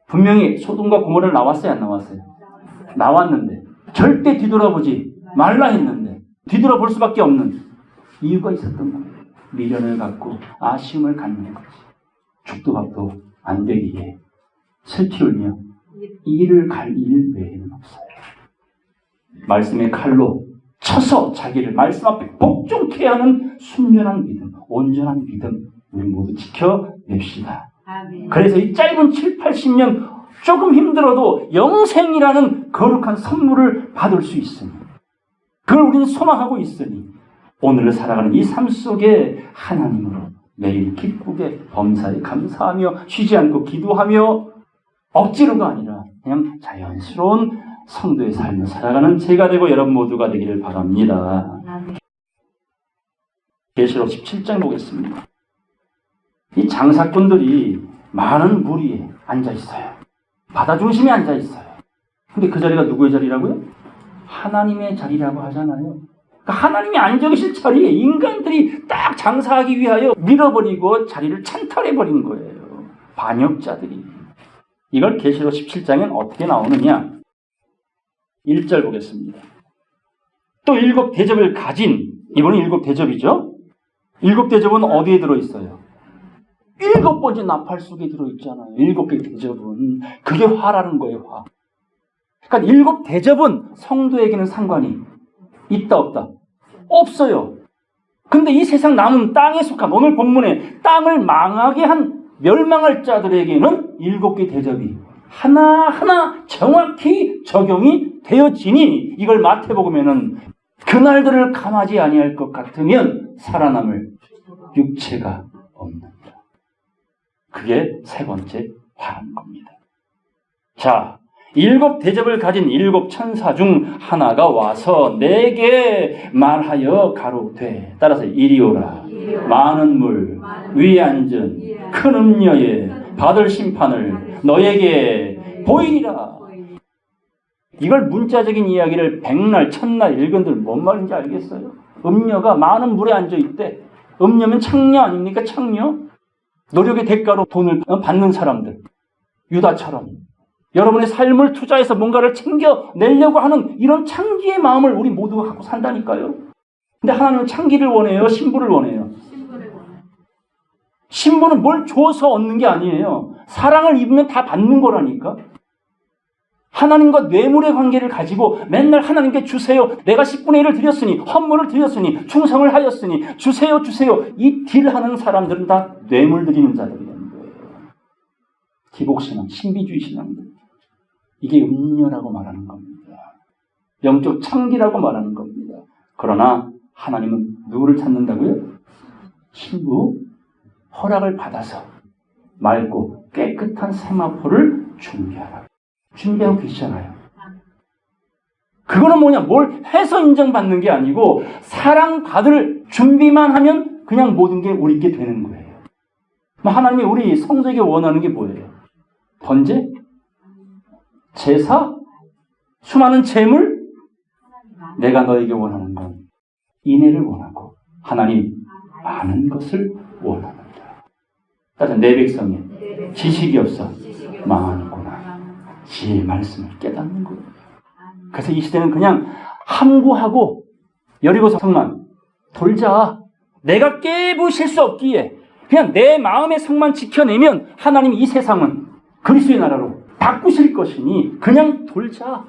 분명히 소돔과 고모라를 나왔어요, 안 나왔어요? 나왔는데 절대 뒤돌아보지 말라 했는데 뒤돌아볼 수밖에 없는 이유가 있었던 거예요. 미련을 갖고 아쉬움을 갖는 거지. 죽도 밥도 안 되기에 슬피 울며 이를 갈 일 외에는 없어요. 말씀의 칼로 쳐서 자기를 말씀 앞에 복종케 하는 순전한 믿음, 온전한 믿음 우리 모두 지켜냅시다. 그래서 이 짧은 7, 80년 조금 힘들어도 영생이라는 거룩한 선물을 받을 수 있으니, 그걸 우리는 소망하고 있으니 오늘을 살아가는 이 삶 속에 하나님으로 매일 기쁘게 범사에 감사하며 쉬지 않고 기도하며 억지로가 아니라 그냥 자연스러운 성도의 삶을 살아가는 제가 되고 여러분 모두가 되기를 바랍니다. 계시록 17장 보겠습니다. 이 장사꾼들이 많은 무리에 앉아 있어요. 바다 중심에 앉아 있어요. 근데 그 자리가 누구의 자리라고요? 하나님의 자리라고 하잖아요. 그러니까 하나님이 앉아 계실 자리에 인간들이 딱 장사하기 위하여 밀어버리고 자리를 찬탈해버린 거예요. 반역자들이. 이걸 계시록 17장엔 어떻게 나오느냐? 1절 보겠습니다. 또 7 대접을 가진, 이번엔 7 대접이죠? 7 대접은 어디에 들어있어요? 7번째 나팔 속에 들어있잖아요. 7개 대접은. 그게 화라는 거예요, 화. 그러니까 7 대접은 성도에게는 상관이 있다, 없다? 없어요. 근데 이 세상 남은 땅에 속한 오늘 본문에 땅을 망하게 한 멸망할 자들에게는 7개 대접이 하나하나 정확히 적용이 되어지니 이걸 마태복음에는 그날들을 감하지 아니할 것 같으면 살아남을 육체가 없는다. 그게 세 번째 화라는 겁니다. 자, 7 대접을 가진 7 천사 중 하나가 와서 내게 말하여 가로되, 따라서 이리 오라. 많은 물 위에 앉은 큰 음녀에 받을 심판을 너에게 보이리라. 이걸 문자적인 이야기를 백날 첫날 읽은들 뭔 말인지 알겠어요? 음녀가 많은 물에 앉아있대. 음녀면 창녀 아닙니까? 창녀? 노력의 대가로 돈을 받는 사람들. 유다처럼 여러분의 삶을 투자해서 뭔가를 챙겨내려고 하는 이런 창기의 마음을 우리 모두가 갖고 산다니까요. 근데 하나님은 창기를 원해요? 신부를 원해요? 신부는 뭘 줘서 얻는 게 아니에요. 사랑을 입으면 다 받는 거라니까. 하나님과 뇌물의 관계를 가지고 맨날 하나님께 주세요. 내가 10분의 1을 드렸으니, 헌물을 드렸으니, 충성을 하였으니 주세요 주세요. 이 딜하는 사람들은 다 뇌물 드리는 자들이라는 거예요. 기복신앙, 신비주의 신앙들. 이게 음녀라고 말하는 겁니다. 영적 창기라고 말하는 겁니다. 그러나 하나님은 누구를 찾는다고요? 신부, 허락을 받아서 맑고 깨끗한 세마포를 준비하라. 준비하고 계시잖아요. 그거는 뭐냐? 뭘 해서 인정받는 게 아니고 사랑받을 준비만 하면 그냥 모든 게 우리께 되는 거예요. 하나님이 우리 성도에게 원하는 게 뭐예요? 번제? 제사? 수많은 재물? 내가 너에게 원하는 건 인애를 원하고 하나님 많은 것을 원합니다. 따라서 내 백성이 지식이 없어 많구나. 지혜의 말씀을 깨닫는 거예요. 그래서 이 시대는 그냥 함구하고 여리고 성만 돌자. 내가 깨부실 수 없기에 그냥 내 마음의 성만 지켜내면 하나님 이 세상은 그리스도의 나라로 바꾸실 것이니 그냥 돌자.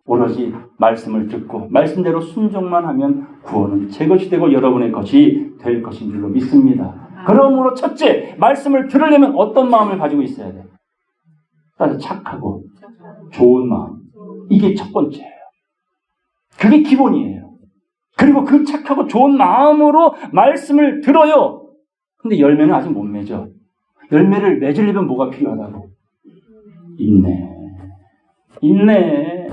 오로지 말씀을 듣고 말씀대로 순종만 하면 구원은 제 것이 되고 여러분의 것이 될 것인 줄로 믿습니다. 그러므로 첫째, 말씀을 들으려면 어떤 마음을 가지고 있어야 돼? 따라서 착하고 좋은 마음. 이게 첫 번째예요. 그게 기본이에요. 그리고 그 착하고 좋은 마음으로 말씀을 들어요. 근데 열매는 아직 못 맺어. 열매를 맺으려면 뭐가 필요하다고? 인내.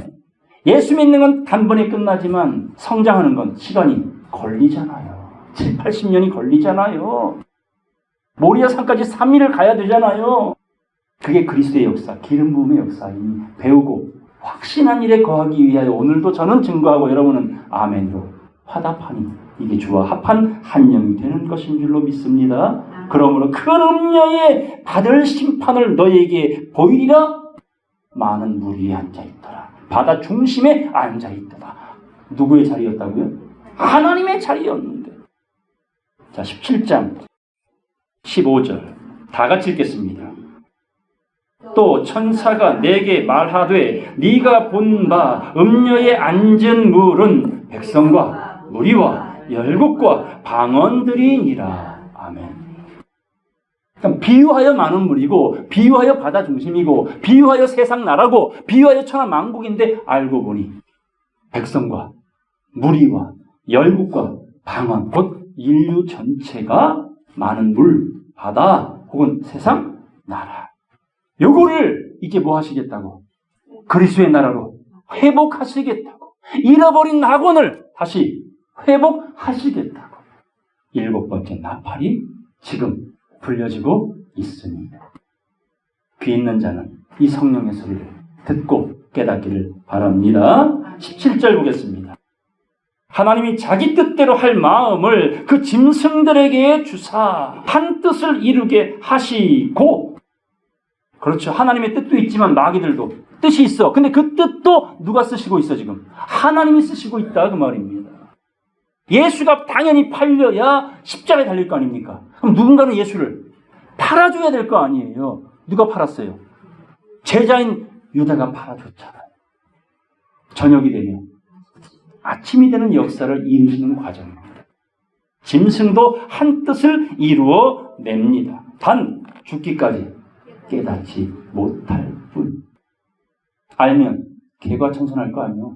예수 믿는 건 단번에 끝나지만 성장하는 건 시간이 걸리잖아요. 7, 80년이 걸리잖아요. 모리아 산까지 3일을 가야 되잖아요. 그게 그리스도의 역사, 기름 부음의 역사이니 배우고 확신한 일에 거하기 위하여 오늘도 저는 증거하고 여러분은 아멘으로 화답하니 이게 주와 합한 한 영이 되는 것인 줄로 믿습니다. 그러므로 큰 음녀에 받을 심판을 너에게 보이리라. 많은 물 위에 앉아있더라. 바다 중심에 앉아있더라. 누구의 자리였다고요? 하나님의 자리였는데. 자, 17장 15절 다 같이 읽겠습니다. 또 천사가 내게 말하되 네가 본 바 음녀에 앉은 물은 백성과 무리와 열국과 방언들이니라. 아멘. 그러니까 비유하여 많은 물이고 비유하여 바다 중심이고 비유하여 세상 나라고 비유하여 천하 만국인데 알고 보니 백성과 무리와 열국과 방언, 곧 인류 전체가 많은 물, 바다 혹은 세상 나라. 요거를 이제 뭐 하시겠다고? 그리스도의 나라로 회복하시겠다고. 잃어버린 낙원을 다시 회복하시겠다고. 7번째 나팔이 지금 불려지고 있으니 귀 있는 자는 이 성령의 소리를 듣고 깨닫기를 바랍니다. 17절 보겠습니다. 하나님이 자기 뜻대로 할 마음을 그 짐승들에게 주사 한 뜻을 이루게 하시고, 그렇죠. 하나님의 뜻도 있지만 마귀들도 뜻이 있어. 근데 그 뜻도 누가 쓰시고 있어 지금? 하나님이 쓰시고 있다 그 말입니다. 예수가 당연히 팔려야 십자가에 달릴 거 아닙니까? 그럼 누군가는 예수를 팔아줘야 될 거 아니에요. 누가 팔았어요? 제자인 유다가 팔아줬잖아요. 저녁이 되면 아침이 되는 역사를 이루시는 과정입니다. 짐승도 한 뜻을 이루어 냅니다. 단 죽기까지 깨닫지 못할 뿐. 알면 개과천선할 거 아니에요.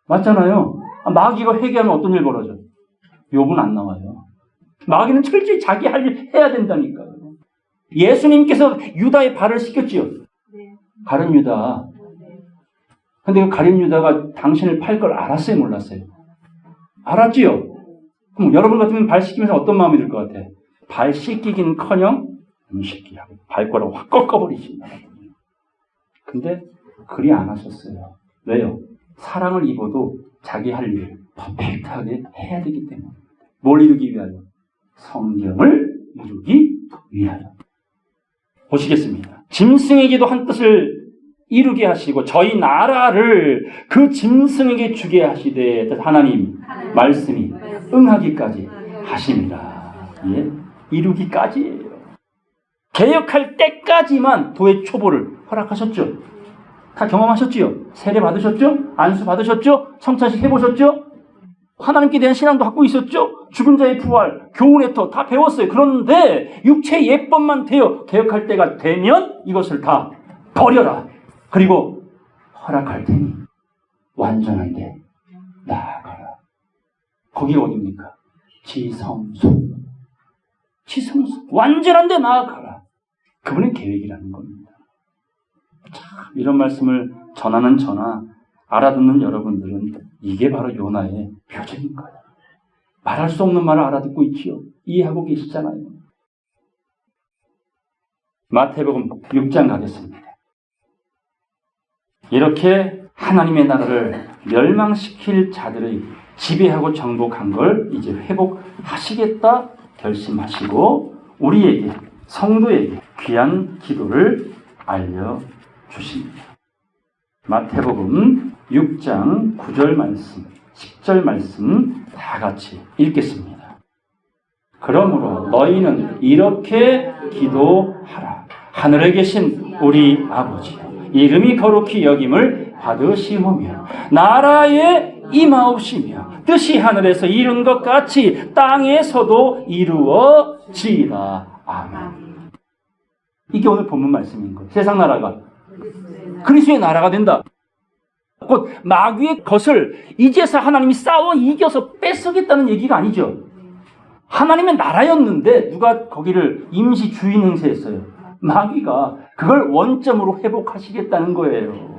맞잖아요. 마귀가 회개하면 어떤 일 벌어져? 욥은 안 나와요. 마귀는 철저히 자기 할 일 해야 된다니까요. 예수님께서 유다의 발을 씻겼지요. 가룟 유다. 근데 그 가룟 유다가 당신을 팔 걸 알았어요, 몰랐어요? 알았지요? 그럼 여러분 같으면 발 씻기면서 어떤 마음이 들 것 같아? 발 씻기긴커녕 이 새끼하고 발가락 확 꺾어버리신다. 근데 그리 안 하셨어요. 왜요? 사랑을 입어도 자기 할 일을 퍼펙트하게 해야 되기 때문에. 뭘 이루기 위하여? 성경을 이루기 위하여. 보시겠습니다. 짐승에게도 한 뜻을 이루게 하시고 저희 나라를 그 짐승에게 주게 하시되 하나님 말씀이 응하기까지 하십니다. 예? 이루기까지예요. 개혁할 때까지만 도의 초보를 허락하셨죠. 다 경험하셨지요. 세례 받으셨죠. 안수 받으셨죠. 성찬식 해보셨죠. 하나님께 대한 신앙도 갖고 있었죠. 죽은 자의 부활, 교훈의 터 다 배웠어요. 그런데 육체의 예법만 되어 개혁할 때가 되면 이것을 다 버려라. 그리고 허락할 테니 완전한데 나아가라. 거기가 어디입니까? 지성소. 지성소. 완전한데 나아가라. 그분의 계획이라는 겁니다. 참 이런 말씀을 전하는 저나 알아듣는 여러분들은 이게 바로 요나의 표적인 거예요. 말할 수 없는 말을 알아듣고 있지요. 이해하고 계시잖아요. 마태복음 6장 가겠습니다. 이렇게 하나님의 나라를 멸망시킬 자들의 지배하고 정복한 걸 이제 회복하시겠다 결심하시고 우리에게 성도에게 귀한 기도를 알려주십니다. 마태복음 6장 9절 말씀, 10절 말씀 다 같이 읽겠습니다. 그러므로 너희는 이렇게 기도하라. 하늘에 계신 우리 아버지, 이름이 거룩히 여김을 받으시오며 나라에 임하옵시며 뜻이 하늘에서 이룬 것 같이 땅에서도 이루어지이다. 아멘. 이게 오늘 본문 말씀인 거예요. 세상 나라가 그리스도의 나라가 된다. 곧 마귀의 것을 이제서 하나님이 싸워 이겨서 뺏어겠다는 얘기가 아니죠. 하나님의 나라였는데 누가 거기를 임시 주인 행세했어요. 마귀가 그걸 원점으로 회복하시겠다는 거예요.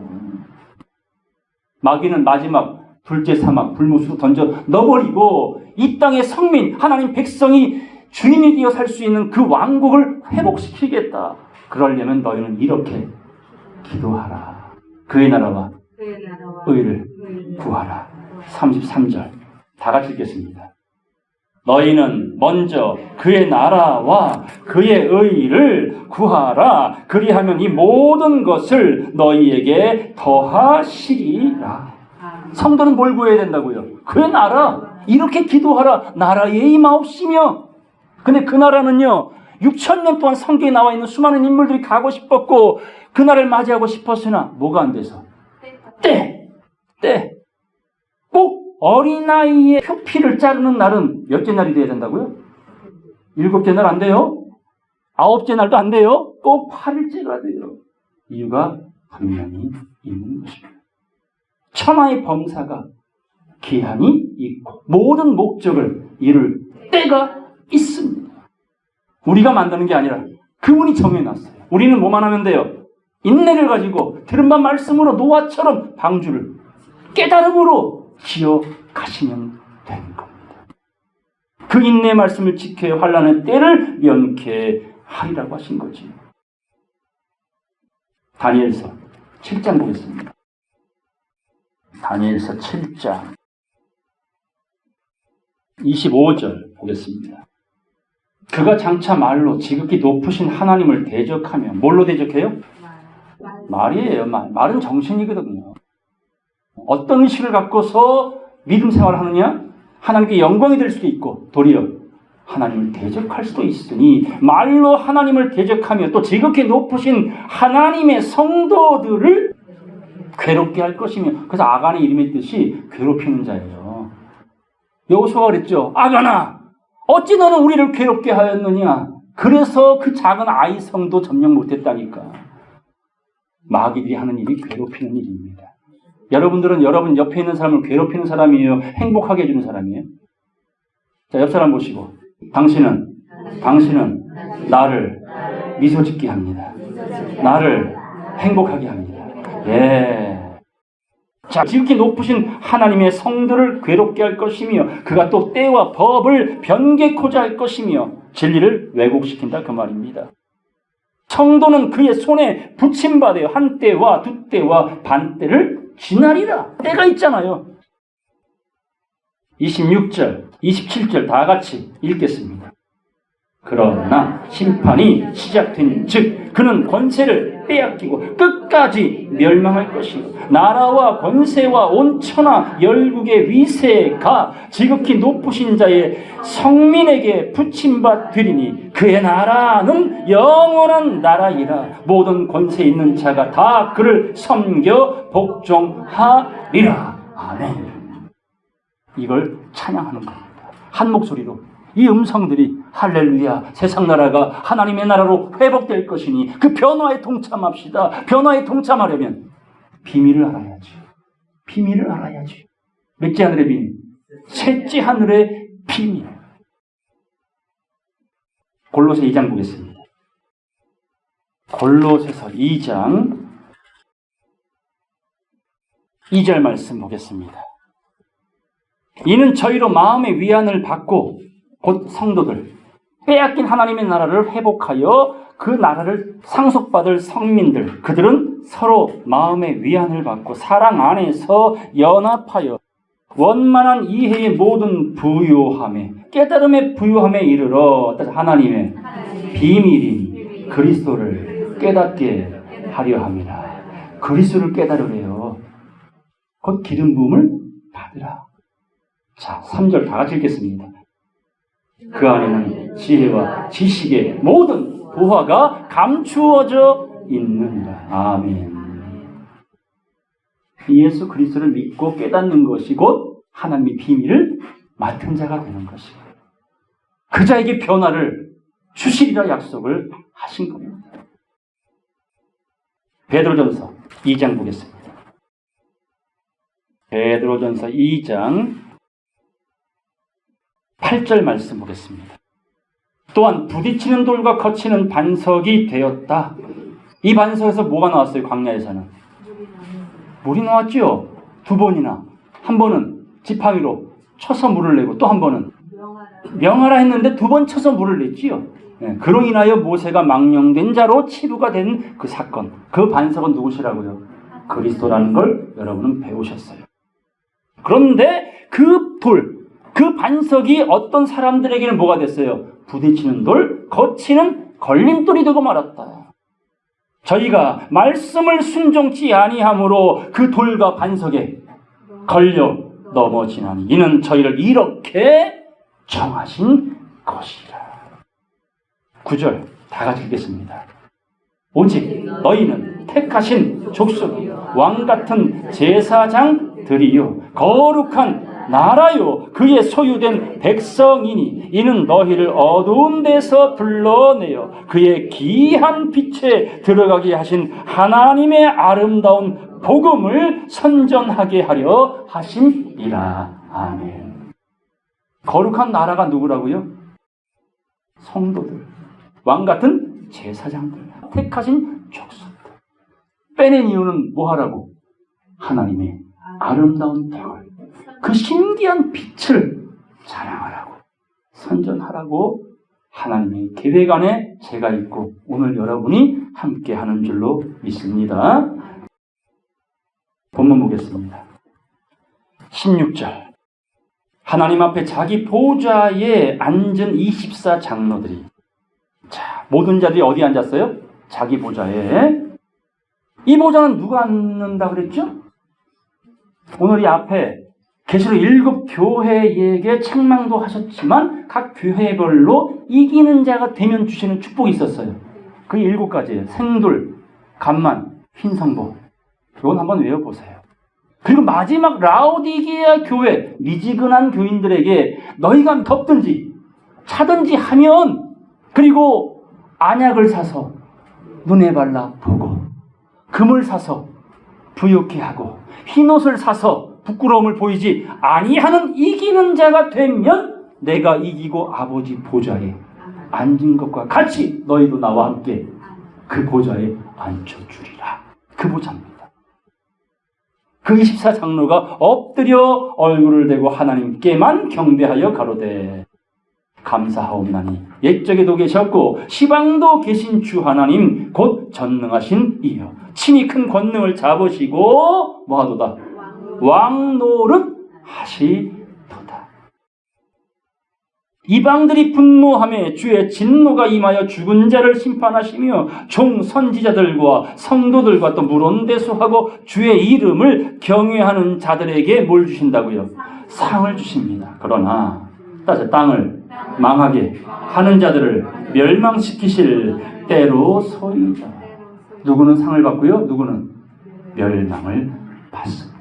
마귀는 마지막 둘째 사막 불못으로 던져 넣어버리고 이 땅의 성민 하나님 백성이 주인이 되어 살 수 있는 그 왕국을 회복시키겠다. 그러려면 너희는 이렇게 기도하라. 그의 나라와 의를 구하라. 33절 다 같이 읽겠습니다. 너희는 먼저 그의 나라와 그의 의를 구하라. 그리하면 이 모든 것을 너희에게 더하시리라. 성도는 뭘 구해야 된다고요? 그의 나라. 이렇게 기도하라. 나라에 임하옵시며. 근데 그 나라는요 6,000년 동안 성경에 나와 있는 수많은 인물들이 가고 싶었고 그 날을 맞이하고 싶었으나 뭐가 안 돼서? 때. 꼭 어린아이의 표피를 자르는 날은 몇째 날이 돼야 된다고요? 7째 날 안 돼요? 9째 날도 안 돼요? 꼭 8일째가 돼요. 이유가 분명히 있는 것입니다. 천하의 범사가 기한이 있고 모든 목적을 이룰 때가 있습니다. 우리가 만드는 게 아니라 그분이 정해놨어요. 우리는 뭐만 하면 돼요? 인내를 가지고 들은 바 말씀으로 노아처럼 방주를 깨달음으로 지어가시면 되는 겁니다. 그 인내의 말씀을 지켜 환난의 때를 면케하리라고 하신 거지. 다니엘서 7장 보겠습니다. 다니엘서 7장 25절 보겠습니다. 그가 장차 말로 지극히 높으신 하나님을 대적하며 뭘로 대적해요? 말이에요. 말은 정신이거든요. 어떤 의식을 갖고서 믿음 생활을 하느냐? 하나님께 영광이 될 수도 있고 도리어 하나님을 대적할 수도 있으니 말로 하나님을 대적하며 또 지극히 높으신 하나님의 성도들을 괴롭게 할 것이며 그래서 아간의 이름의 뜻이 괴롭히는 자예요. 여호수아가 그랬죠. 아간아 어찌 너는 우리를 괴롭게 하였느냐. 그래서 그 작은 아이 성도 점령 못했다니까. 마귀들이 하는 일이 괴롭히는 일입니다. 여러분들은 여러분 옆에 있는 사람을 괴롭히는 사람이에요? 행복하게 해주는 사람이에요? 자, 옆 사람 보시고. 당신은 나를 미소 짓게 합니다. 나를 행복하게 합니다. 예. 자, 지극히 높으신 하나님의 성들을 괴롭게 할 것이며 그가 또 때와 법을 변개코자 할 것이며 진리를 왜곡시킨다 그 말입니다. 성도는 그의 손에 붙임받아요. 한 때와 두 때와 반 때를 지나리라. 때가 있잖아요. 26절, 27절 다 같이 읽겠습니다. 그러나 심판이 시작된 즉 그는 권세를 빼앗기고 끝까지 멸망할 것이고 나라와 권세와 온 천하 열국의 위세가 지극히 높으신 자의 성민에게 붙임받으리니 그의 나라는 영원한 나라이라. 모든 권세 있는 자가 다 그를 섬겨 복종하리라. 아멘. 이걸 찬양하는 겁니다. 한 목소리로 이 음성들이 할렐루야, 세상 나라가 하나님의 나라로 회복될 것이니 그 변화에 동참합시다. 변화에 동참하려면 비밀을 알아야지. 비밀을 알아야지. 몇째 하늘의 비밀? 셋째 하늘의 비밀. 골로새 2장 보겠습니다. 골로새서 2장 2절 말씀 보겠습니다. 이는 저희로 마음의 위안을 받고 곧 성도들 빼앗긴 하나님의 나라를 회복하여 그 나라를 상속받을 성민들 그들은 서로 마음의 위안을 받고 사랑 안에서 연합하여 원만한 이해의 모든 부요함에 깨달음의 부요함에 이르러 하나님의 비밀인 그리스도를 깨닫게 하려 합니다. 그리스도를 깨달으래요. 곧 기름 부음을 받으라. 자, 3절 다 같이 읽겠습니다. 그 안에는 지혜와 지식의 모든 보화가 감추어져 있느니라. 아멘. 예수 그리스도를 믿고 깨닫는 것이 곧 하나님의 비밀을 맡은 자가 되는 것이고 그 자에게 변화를 주시리라 약속을 하신 겁니다. 베드로전서 2장 보겠습니다. 베드로전서 2장 8절 말씀 보겠습니다. 또한 부딪히는 돌과 거치는 반석이 되었다. 이 반석에서 뭐가 나왔어요? 광야에서는 물이 나왔죠. 두 번이나. 한 번은 지팡이로 쳐서 물을 내고 또 한 번은 명하라 했는데 두 번 쳐서 물을 냈지요. 그로 인하여 모세가 망령된 자로 치부가 된 그 사건. 그 반석은 누구시라고요? 그리스도라는 걸 여러분은 배우셨어요. 그런데 그 돌, 그 반석이 어떤 사람들에게는 뭐가 됐어요? 부딪히는 돌, 거치는 걸림돌이 되고 말았다. 저희가 말씀을 순종치 아니함으로 그 돌과 반석에 걸려 넘어지나니 이는 저희를 이렇게 정하신 것이라. 9절 다 같이 읽겠습니다. 오직 너희는 택하신 족속, 왕같은 제사장들이요 거룩한 나라요 그의 소유된 백성이니 이는 너희를 어두운 데서 불러내어 그의 귀한 빛에 들어가게 하신 하나님의 아름다운 복음을 선전하게 하려 하심이라. 아멘. 거룩한 나라가 누구라고요? 성도들, 왕같은 제사장들, 택하신 족속들. 빼낸 이유는 뭐 하라고? 하나님의 아름다운 복을, 그 신기한 빛을 자랑하라고, 선전하라고 하나님의 계획 안에 제가 있고 오늘 여러분이 함께 하는 줄로 믿습니다. 본문 보겠습니다. 16절. 하나님 앞에 자기 보좌에 앉은 24장로들이, 자, 모든 자들이 어디 앉았어요? 자기 보좌에. 이 보좌는 누가 앉는다 그랬죠? 오늘 이 앞에 계시록 7교회에게 책망도 하셨지만 각 교회별로 이기는 자가 되면 주시는 축복이 있었어요. 그 7가지예요. 생돌, 감만, 흰성보. 이건 한번 외워보세요. 그리고 마지막 라오디게아 교회, 미지근한 교인들에게 너희가 덮든지 차든지 하면, 그리고 안약을 사서 눈에 발라 보고 금을 사서 부유케 하고 흰옷을 사서 부끄러움을 보이지 아니하는 이기는 자가 되면 내가 이기고 아버지 보좌에 앉은 것과 같이 너희도 나와 함께 그 보좌에 앉혀주리라. 그 보좌입니다. 그 24장로가 엎드려 얼굴을 대고 하나님께만 경배하여 가로되 감사하옵나니 옛적에도 계셨고 시방도 계신 주 하나님 곧 전능하신 이여 친히 큰 권능을 잡으시고 뭐하도다 왕노릇 하시도다. 이방들이 분노하며 주의 진노가 임하여 죽은 자를 심판하시며 종 선지자들과 성도들과 또 물온대수하고 주의 이름을 경외하는 자들에게 뭘 주신다고요? 상을 주십니다. 그러나 땅을 망하게 하는 자들을 멸망시키실 때로 소이다. 누구는 상을 받고요, 누구는 멸망을 받습니다.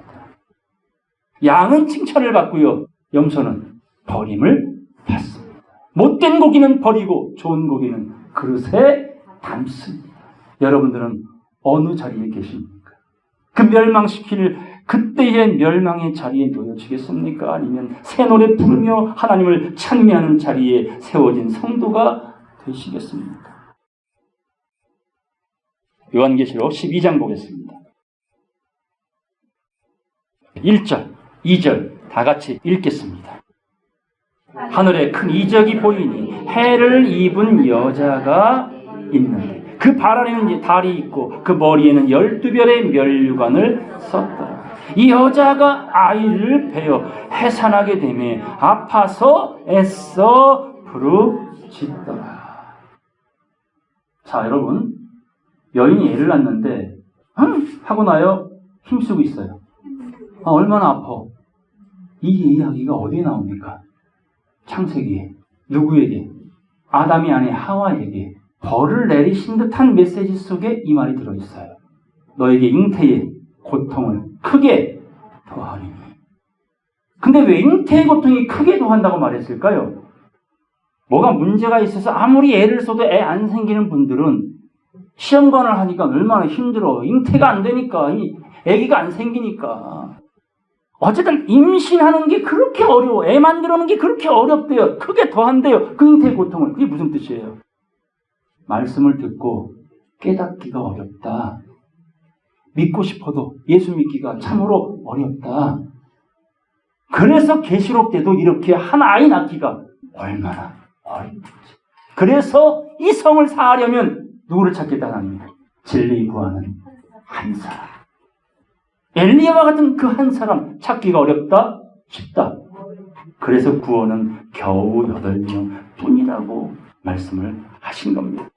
양은 칭찬을 받고요, 염소는 버림을 받습니다. 못된 고기는 버리고 좋은 고기는 그릇에 담습니다. 여러분들은 어느 자리에 계십니까? 그 멸망시킬 그때의 멸망의 자리에 놓여지겠습니까? 아니면 새 노래 부르며 하나님을 찬미하는 자리에 세워진 성도가 되시겠습니까? 요한계시록 12장 보겠습니다. 1절, 2절 다 같이 읽겠습니다. 하늘에 큰 이적이 보이니 해를 입은 여자가 있는데 그 발 안에는 달이 있고 그 머리에는 12별의 면류관을 썼더라. 이 여자가 아이를 베어 해산하게 되며 아파서 애써 부르짖더라. 자, 여러분, 여인이 애를 낳는데 하고 나요 힘쓰고 있어요. 얼마나 아파. 이 이야기가 어디에 나옵니까? 창세기에. 누구에게? 아담이 아닌 하와에게 벌을 내리신 듯한 메시지 속에 이 말이 들어있어요. 너에게 잉태의 고통을 크게 더하리니. 근데 왜 잉태의 고통이 크게 더한다고 말했을까요? 뭐가 문제가 있어서 아무리 애를 써도 애 안 생기는 분들은 시험관을 하니까 얼마나 힘들어. 잉태가 안 되니까, 애기가 안 생기니까. 어쨌든 임신하는 게 그렇게 어려워. 애 만들어놓는 게 그렇게 어렵대요. 크게 더한대요. 그 잉태의 고통을. 그게 무슨 뜻이에요? 말씀을 듣고 깨닫기가 어렵다. 믿고 싶어도 예수 믿기가 참으로 어렵다. 그래서 계시록 때도 이렇게 한 아이 낳기가 얼마나 어렵지. 그래서 이 성을 사하려면 누구를 찾겠다 하나님? 진리 구하는 한 사람. 엘리야와 같은 그 한 사람 찾기가 어렵다? 쉽다. 그래서 구원은 겨우 8명 뿐이라고 말씀을 하신 겁니다.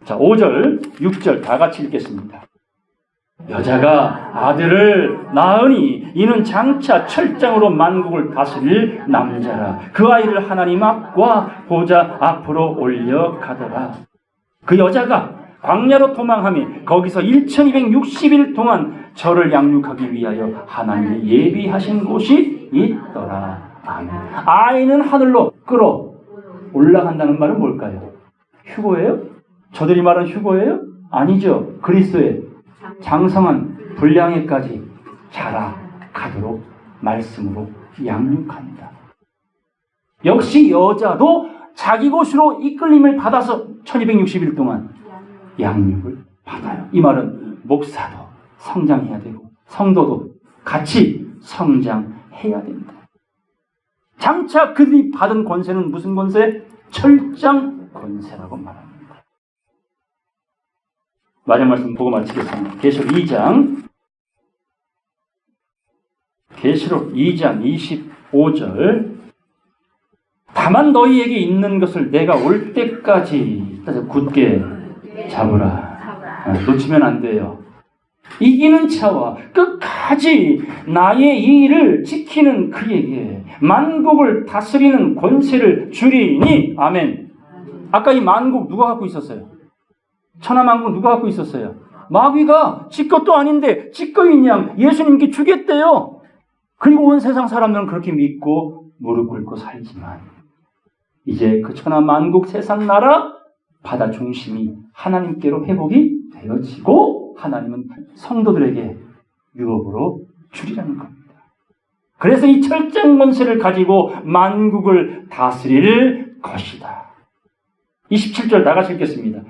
자, 5절, 6절 다 같이 읽겠습니다. 여자가 아들을 낳으니 이는 장차 철장으로 만국을 다스릴 남자라. 그 아이를 하나님 앞과 보좌 앞으로 올려가더라. 그 여자가 광야로 도망하며 거기서 1260일 동안 저를 양육하기 위하여 하나님이 예비하신 곳이 있더라. 아멘. 아이는 하늘로 끌어 올라간다는 말은 뭘까요? 휴거예요? 저들이 말한 휴거예요? 아니죠. 그리스도의 장성한 분량에까지 자라가도록 말씀으로 양육합니다. 역시 여자도 자기 곳으로 이끌림을 받아서 1260일 동안 양육을 받아요. 이 말은 목사도 성장해야 되고 성도도 같이 성장해야 된다. 장차 그들이 받은 권세는 무슨 권세? 철장 권세라고 말합니다. 마지막 말씀 보고 마치겠습니다. 계시록 2장. 계시록 2장 25절. 다만 너희에게 있는 것을 내가 올 때까지 굳게 잡으라. 놓치면 안 돼요. 이기는 자와 끝까지 나의 일을 지키는 그에게 만국을 다스리는 권세를 주리니. 아멘. 아까 이 만국 누가 갖고 있었어요? 천하만국 누가 갖고 있었어요? 마귀가 지 것도 아닌데 지 거인 양 예수님께 주겠대요. 그리고 온 세상 사람들은 그렇게 믿고 무릎 꿇고 살지만 이제 그 천하만국 세상 나라 바다 중심이 하나님께로 회복이 되어지고 하나님은 성도들에게 유업으로 주리라는 겁니다. 그래서 이 철저한 권세를 가지고 만국을 다스릴 것이다. 27절 다 같이 읽겠습니다.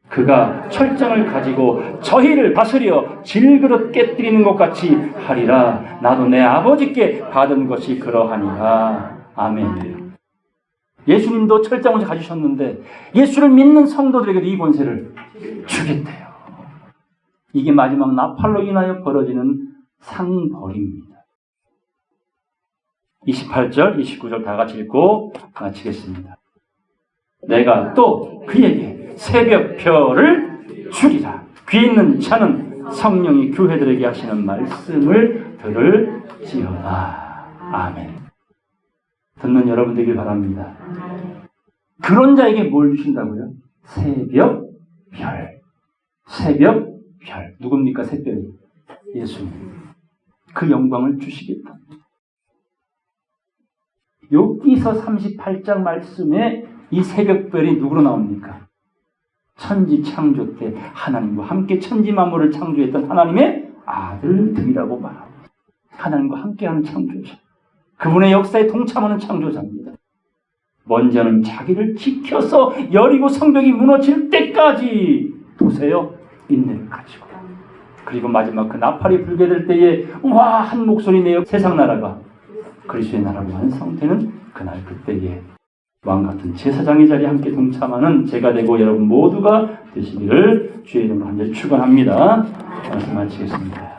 그가 철장을 가지고 저희를 다스려 질그릇 깨뜨리는 것 같이 하리라. 나도 내 아버지께 받은 것이 그러하니라. 아멘. 예수님도 철장을 가지셨는데 예수를 믿는 성도들에게도 이 권세를 주겠대요. 이게 마지막 나팔로 인하여 벌어지는 상벌입니다. 28절, 29절 다 같이 읽고 마치겠습니다. 내가 또 그에게 새벽별을 주리라. 귀 있는 자는 성령이 교회들에게 하시는 말씀을 들을지어다. 아멘. 듣는 여러분 되길 바랍니다. 그런 자에게 뭘 주신다고요? 새벽별. 새벽별. 누굽니까? 새별이? 예수님. 그 영광을 주시겠다. 욥기서 38장 말씀에 이 새벽별이 누구로 나옵니까? 천지 창조 때 하나님과 함께 천지 만물을 창조했던 하나님의 아들들이라고 말합니다. 하나님과 함께하는 창조자. 그분의 역사에 동참하는 창조자입니다. 먼저는 자기를 지켜서 여리고 성벽이 무너질 때까지 보세요. 인내를 가지고. 그리고 마지막 그 나팔이 불게 될 때에 와! 한 목소리 내어 세상 나라가 그리스도의 나라로 완성되는 그날 그때에 왕같은 제사장의 자리에 함께 동참하는 제가 되고 여러분 모두가 되시기를 주의 이름으로 간절히 축원합니다. 말씀 마치겠습니다.